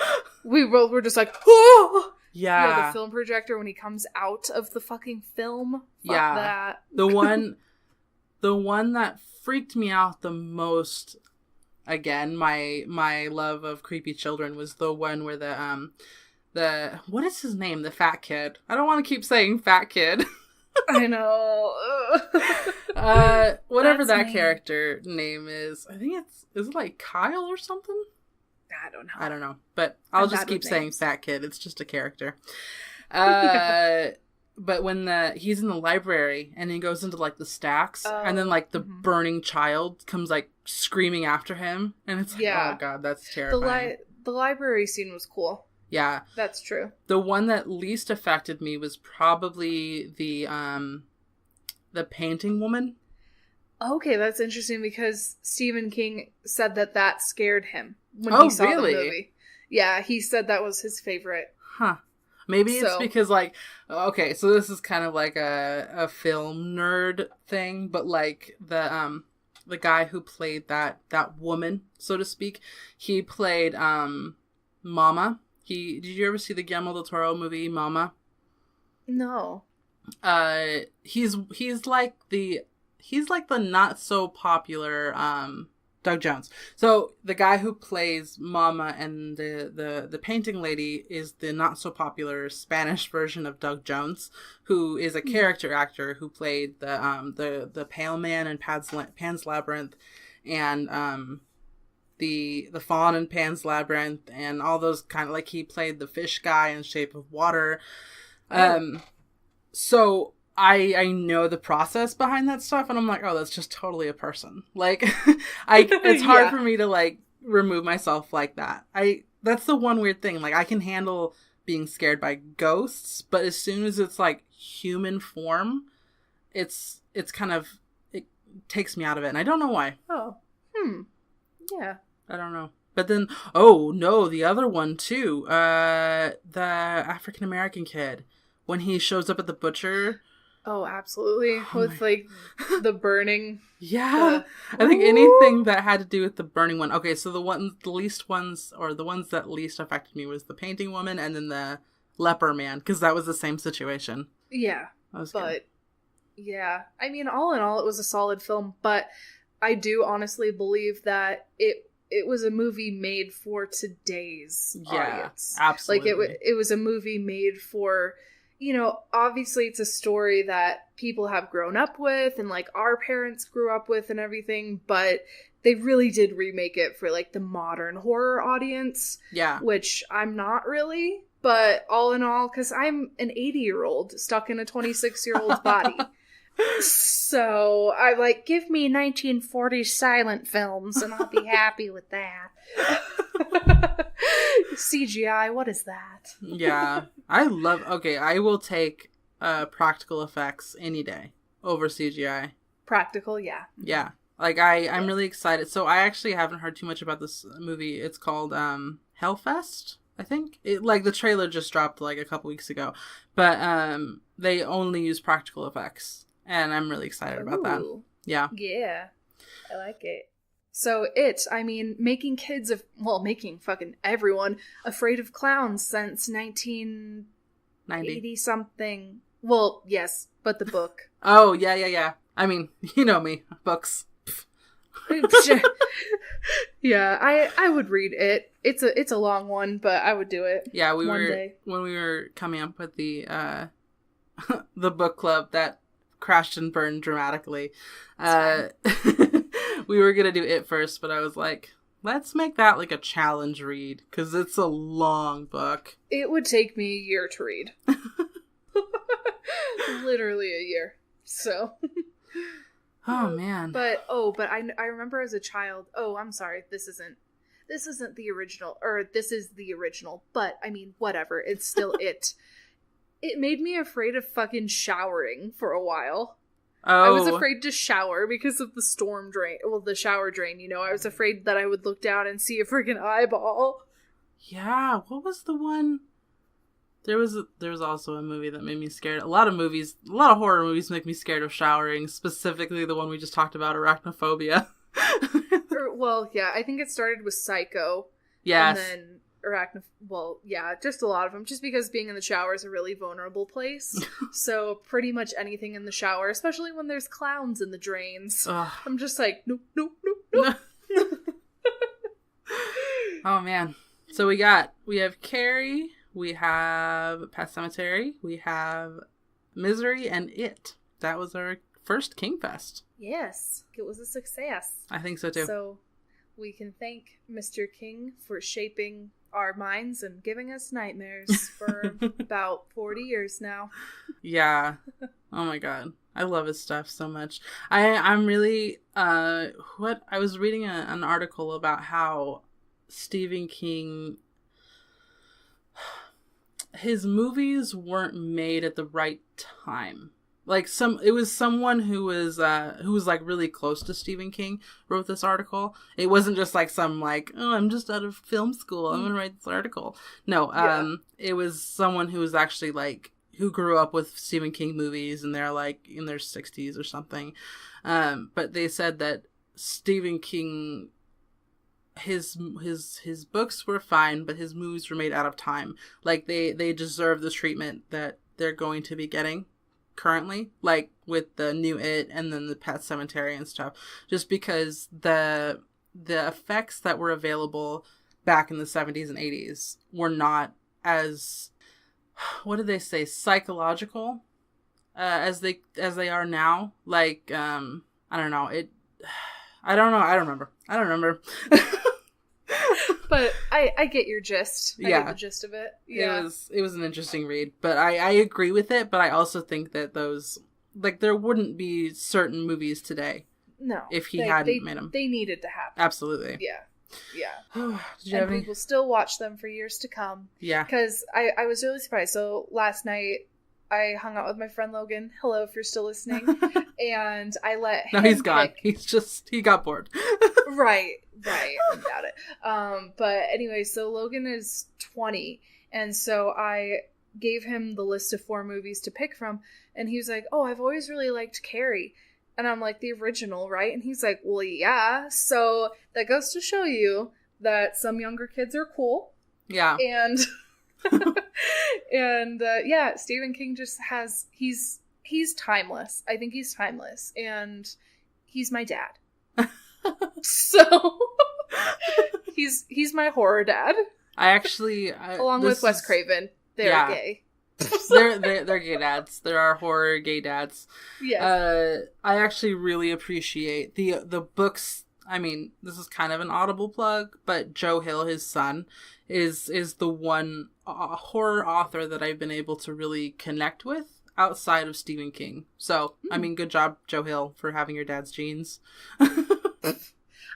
We both were just like, oh! Yeah, the film projector when he comes out of the fucking film. Fuck that. The one that freaked me out the most, again, my love of creepy children, was the one where the what is his name? The fat kid. I don't want to keep saying fat kid. I know. Whatever that character name is, I think is it like Kyle or something? I don't know. But I'll just keep saying fat kid. It's just a character. But when he's in the library and he goes into like the stacks and then like the burning child comes like screaming after him and it's like, oh god, that's terrifying. The library scene was cool. Yeah. That's true. The one that least affected me was probably the painting woman. Okay, that's interesting because Stephen King said that scared him when he saw the movie. Yeah, he said that was his favorite. Huh. Maybe it's because, like, okay, so this is kind of like a film nerd thing, but like the guy who played that woman, so to speak, he played Mama. Did you ever see the Guillermo del Toro movie Mama? No. He's like the not so popular Doug Jones. So the guy who plays Mama and the painting lady is the not so popular Spanish version of Doug Jones, who is a character actor who played the Pale Man in Pan's Labyrinth, and the Fawn in Pan's Labyrinth, and all those kind of, like, he played the fish guy in Shape of Water. So I know the process behind that stuff, and I'm like, oh, that's just totally a person. Like, it's hard for me to, like, remove myself like that. That's the one weird thing. Like, I can handle being scared by ghosts, but as soon as it's, like, human form, it's kind of, it takes me out of it, and I don't know why. Oh. Yeah. I don't know. But then, oh, no, the other one, too. The African-American kid. When he shows up at the butcher. Oh, absolutely. With, like, the burning. Yeah. I think anything that had to do with the burning one. Okay, so the ones that least affected me was the painting woman and then the leper man, because that was the same situation. Yeah. Yeah. I mean, all in all, it was a solid film, but I do honestly believe that it was a movie made for today's audience. Absolutely. Like, it was a movie made for, you know, obviously it's a story that people have grown up with and, like, our parents grew up with and everything, but they really did remake it for, like, the modern horror audience. Yeah. Which I'm not really, but all in all, because I'm an 80-year-old stuck in a 26-year-old's body. So I like, give me 1940s silent films and I'll be happy with that. CGI, what is that? Yeah. I will take practical effects any day over CGI. Practical, yeah. Yeah. Like, I'm really excited. So I actually haven't heard too much about this movie. It's called Hellfest, I think. The trailer just dropped like a couple weeks ago. But they only use practical effects. And I'm really excited about that. Yeah. Yeah. I like it. So making making fucking everyone afraid of clowns since 1990 something. Well, yes, but the book. Oh, yeah. I mean, you know me. Books. Yeah, I would read it. It's a long one, but I would do it. Yeah, when we were coming up with the the book club that crashed and burned dramatically. We were gonna do it first, but I was like, let's make that like a challenge read, because it's a long book. It would take me a year to read. Literally a year. So. Oh man. But I remember as a child. Oh, I'm sorry. This isn't the original, or this is the original. But I mean, whatever. It's still it. It made me afraid of fucking showering for a while. Oh. I was afraid to shower because of the storm drain. Well, the shower drain, you know. I was afraid that I would look down and see a freaking eyeball. Yeah, what was the one? There was also a movie that made me scared. A lot of horror movies make me scared of showering, specifically the one we just talked about, Arachnophobia. Well, yeah, I think it started with Psycho. Yes. And then just a lot of them, just because being in the shower is a really vulnerable place. So pretty much anything in the shower, especially when there's clowns in the drains. Ugh. I'm just like, nope. Oh man. So we have Carrie, we have Pet Sematary, we have Misery and It. That was our first King Fest. Yes, it was a success. I think so too. So we can thank Mr. King for shaping our minds and giving us nightmares for about 40 years now. Yeah. Oh my god. I love his stuff so much. I'm really I was reading an article about how Stephen King, his movies weren't made at the right time. Like it was someone who was like really close to Stephen King wrote this article. It wasn't just like some like, oh, I'm just out of film school, I'm gonna write this article. No, it was someone who was actually like, who grew up with Stephen King movies, and they're like in their 60s or something. But they said that Stephen King, his books were fine, but his movies were made out of time. Like they deserve the treatment that they're going to be getting currently, like with the new It and then the Pet Sematary and stuff, just because the effects that were available back in the 70s and 80s were not as, what did they say, psychological as they are now. Like I don't know, I don't remember. But I get your gist. I get the gist of it. Yeah. It was an interesting read. But I agree with it, but I also think that those, like, there wouldn't be certain movies today. No. If he hadn't made them. They needed to happen. Absolutely. Yeah. Did you and we will still watch them for years to come. Yeah. Because I was really surprised. So last night I hung out with my friend Logan. Hello, if you're still listening. And I let him. No, he's gone. He got bored. Right. I got it. But anyway, so Logan is 20, and so I gave him the list of 4 movies to pick from, and he was like, oh, I've always really liked Carrie. And I'm like, the original, right? And he's like, well, yeah. So that goes to show you that some younger kids are cool. Yeah. And yeah, Stephen King just has, he's timeless. I think he's timeless, and he's my dad. So he's my horror dad. I actually along with Wes Craven. They're gay. they're gay dads. There are horror gay dads. Yeah. I actually really appreciate the books. I mean, this is kind of an audible plug, but Joe Hill, his son, is the one horror author that I've been able to really connect with outside of Stephen King. So, I mean, good job, Joe Hill, for having your dad's genes.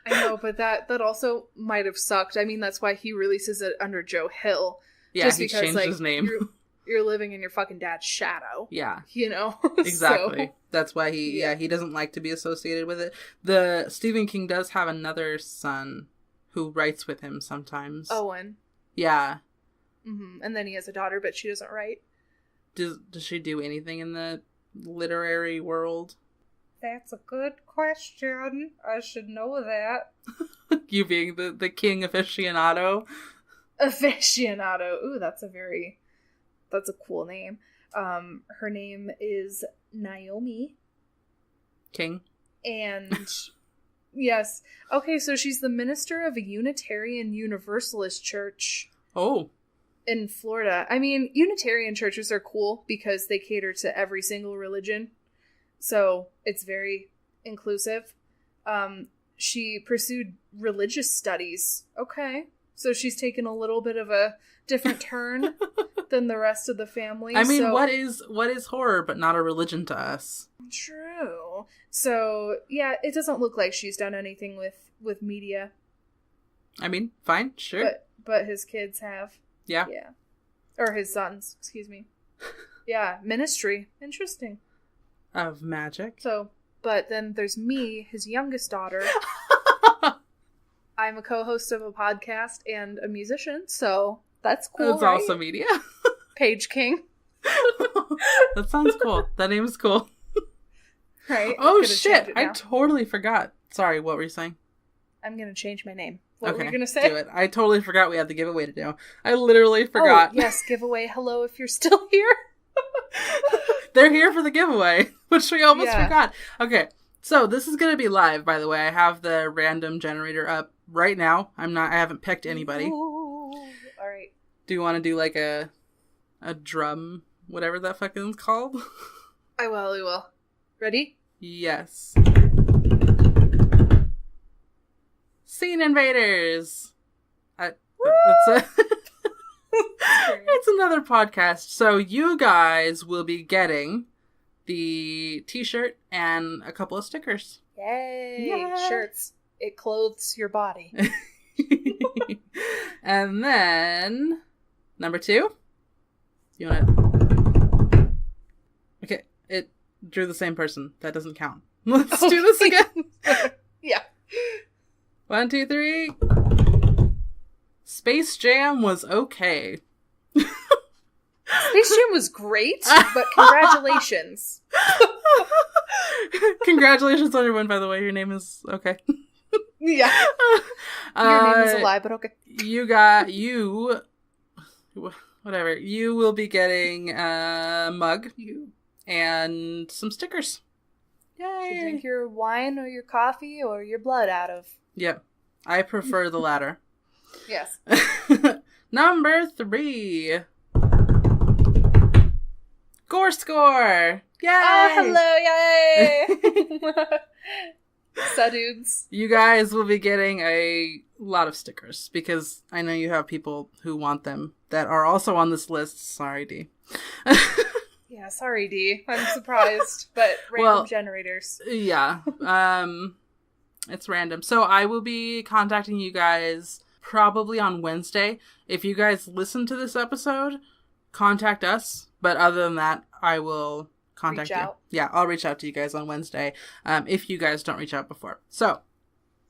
I know, but that also might have sucked. I mean, that's why he releases it under Joe Hill. Yeah, just because, changed his name. You're living in your fucking dad's shadow. Yeah. You know? Exactly. So, that's why he doesn't like to be associated with it. The Stephen King does have another son who writes with him sometimes. Owen. Yeah. Mm-hmm. And then he has a daughter, but she doesn't write. Does she do anything in the literary world? That's a good question. I should know that. You being the king aficionado. Aficionado. Ooh, that's a cool name. Her name is Naomi King. And yes. Okay, so she's the minister of a Unitarian Universalist church. Oh. In Florida. I mean, Unitarian churches are cool because they cater to every single religion. So it's very inclusive. She pursued religious studies. Okay. So she's taken a little bit of a different turn than the rest of the family. I mean, what is horror but not a religion to us? True. So, yeah, it doesn't look like she's done anything with media. I mean, fine, sure. But his kids have. Yeah. Yeah. Or his sons, excuse me. Yeah, ministry. Interesting. Of magic. So, but then there's me, his youngest daughter. I'm a co-host of a podcast and a musician, so that's cool. That's right? also media. Paige King. That sounds cool. That name is cool. Right? Oh shit! I totally forgot. Sorry, what were you saying? I'm gonna change my name. What were you gonna say? Do it. I totally forgot we had the giveaway to do. I literally forgot. Oh, yes, giveaway. Hello, if you're still here. They're here for the giveaway, which we almost forgot. Okay, so this is gonna be live, by the way. I have the random generator up right now. I haven't picked anybody. Ooh. All right. Do you want to do like a drum whatever that fucking is called. I will. Ready? Yes. Scene Invaders. It's another podcast. So you guys will be getting the t-shirt and a couple of stickers. Yay! Shirts. It clothes your body. And then number 2. You want to... Okay, it drew the same person. That doesn't count. Let's do this again. Yeah. 1, 2, 3. Space Jam was okay. Space Jam was great, but congratulations. Congratulations on your win, by the way. Your name is okay. Yeah. Your name is a lie, but okay. Whatever. You will be getting a mug and some stickers. Yay. To drink your wine or your coffee or your blood out of. Yep. I prefer the latter. Yes. Number 3. Gore Score! Yay! Oh, hello! Yay! So, dudes. You guys will be getting a lot of stickers because I know you have people who want them that are also on this list. Sorry, D. Yeah, sorry, D. I'm surprised, but random generators. Yeah. It's random. So I will be contacting you guys probably on Wednesday. If you guys listen to this episode, contact us. But other than that, I will contact you. Yeah, I'll reach out to you guys on Wednesday if you guys don't reach out before. So,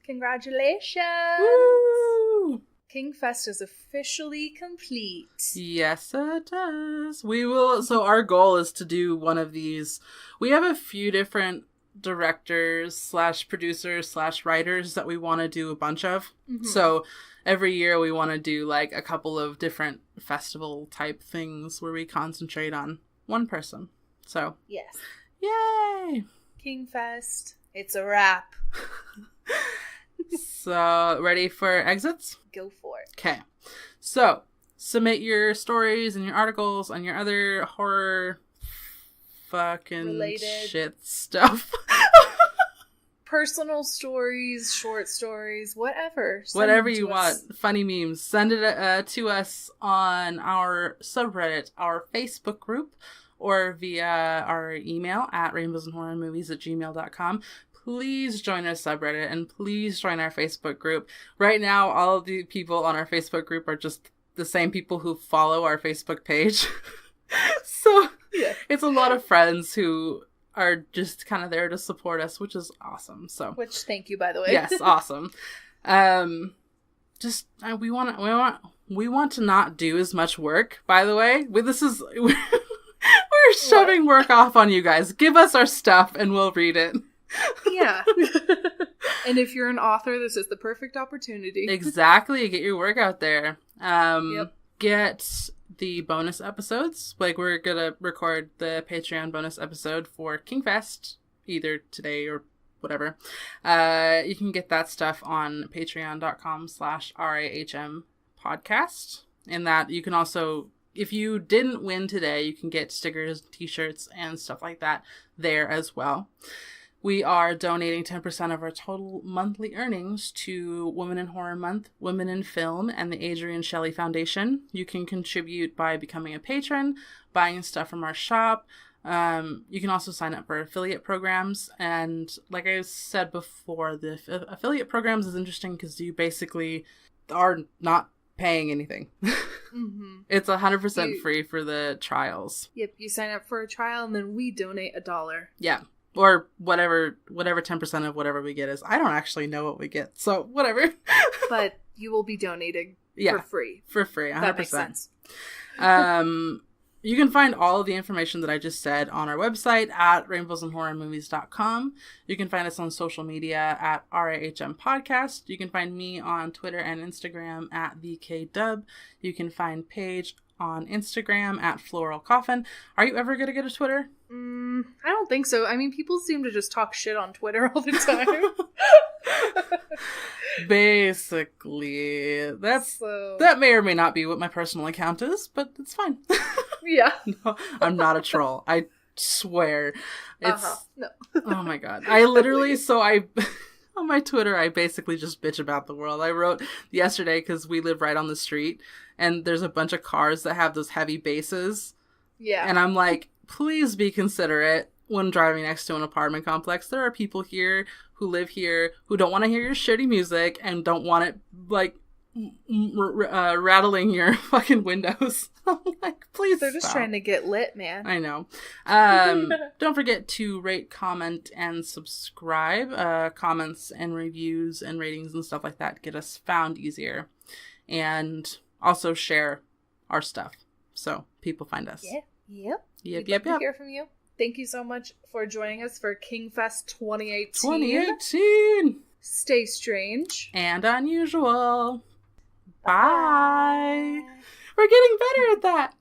congratulations! Woo! King Fest is officially complete. Yes, it does. So our goal is to do one of these. We have a few different directors / producers / writers that we want to do a bunch of. Mm-hmm. So every year we want to do like a couple of different festival type things where we concentrate on one person. So yes. Yay! King Fest. It's a wrap. So ready for exits? Go for it. Okay. So submit your stories and your articles and your other horror fucking related shit stuff. Personal stories, short stories, whatever. Whatever you want. Funny memes. Send it to us on our subreddit, our Facebook group, or via our email at rainbowsandhorrormovies@gmail.com. Please join our subreddit and please join our Facebook group. Right now, all of the people on our Facebook group are just the same people who follow our Facebook page. So yeah. It's a lot of friends who are just kind of there to support us, which is awesome. So, which thank you, by the way. Yes, awesome. We want to not do as much work. By the way, we're shoving work off on you guys. Give us our stuff and we'll read it. Yeah. And if you're an author, this is the perfect opportunity. Exactly. Get your work out there. Yep. Get the bonus episodes. Like, we're gonna record the Patreon bonus episode for Kingfest either today or whatever. You can get that stuff on patreon.com/RAHM podcast. And that you can also, if you didn't win today, you can get stickers, t-shirts, and stuff like that there as well. We are donating 10% of our total monthly earnings to Women in Horror Month, Women in Film, and the Adrienne Shelly Foundation. You can contribute by becoming a patron, buying stuff from our shop. You can also sign up for affiliate programs. And like I said before, the affiliate programs is interesting because you basically are not paying anything. Mm-hmm. It's 100% free for the trials. Yep, you sign up for a trial and then we donate $1. Yeah. Or whatever 10% of whatever we get is. I don't actually know what we get, so whatever. But you will be donating for free. For free, 100%. That makes sense. You can find all of the information that I just said on our website at rainbowsandhorrormovies.com. You can find us on social media at RAHM Podcast. You can find me on Twitter and Instagram at VKDub. You can find Paige on Instagram at Floral Coffin. Are you ever going to get a Twitter? I don't think so. I mean, people seem to just talk shit on Twitter all the time. Basically, that may or may not be what my personal account is, but it's fine. Yeah. No, I'm not a troll. I swear. It's No. Oh my god. I literally on my Twitter, I basically just bitch about the world. I wrote yesterday, because we live right on the street, and there's a bunch of cars that have those heavy bases. Yeah. And I'm like, please be considerate when driving next to an apartment complex. There are people here who live here who don't want to hear your shitty music and don't want it, like, rattling your fucking windows. I'm like, please They're just trying to get lit, man. I know. Don't forget to rate, comment, and subscribe. Comments and reviews and ratings and stuff like that get us found easier. And also share our stuff so people find us. Yep. Yep. To hear from you. Thank you so much for joining us for KingFest 2018. 2018! Stay strange. And unusual. Bye. We're getting better at that.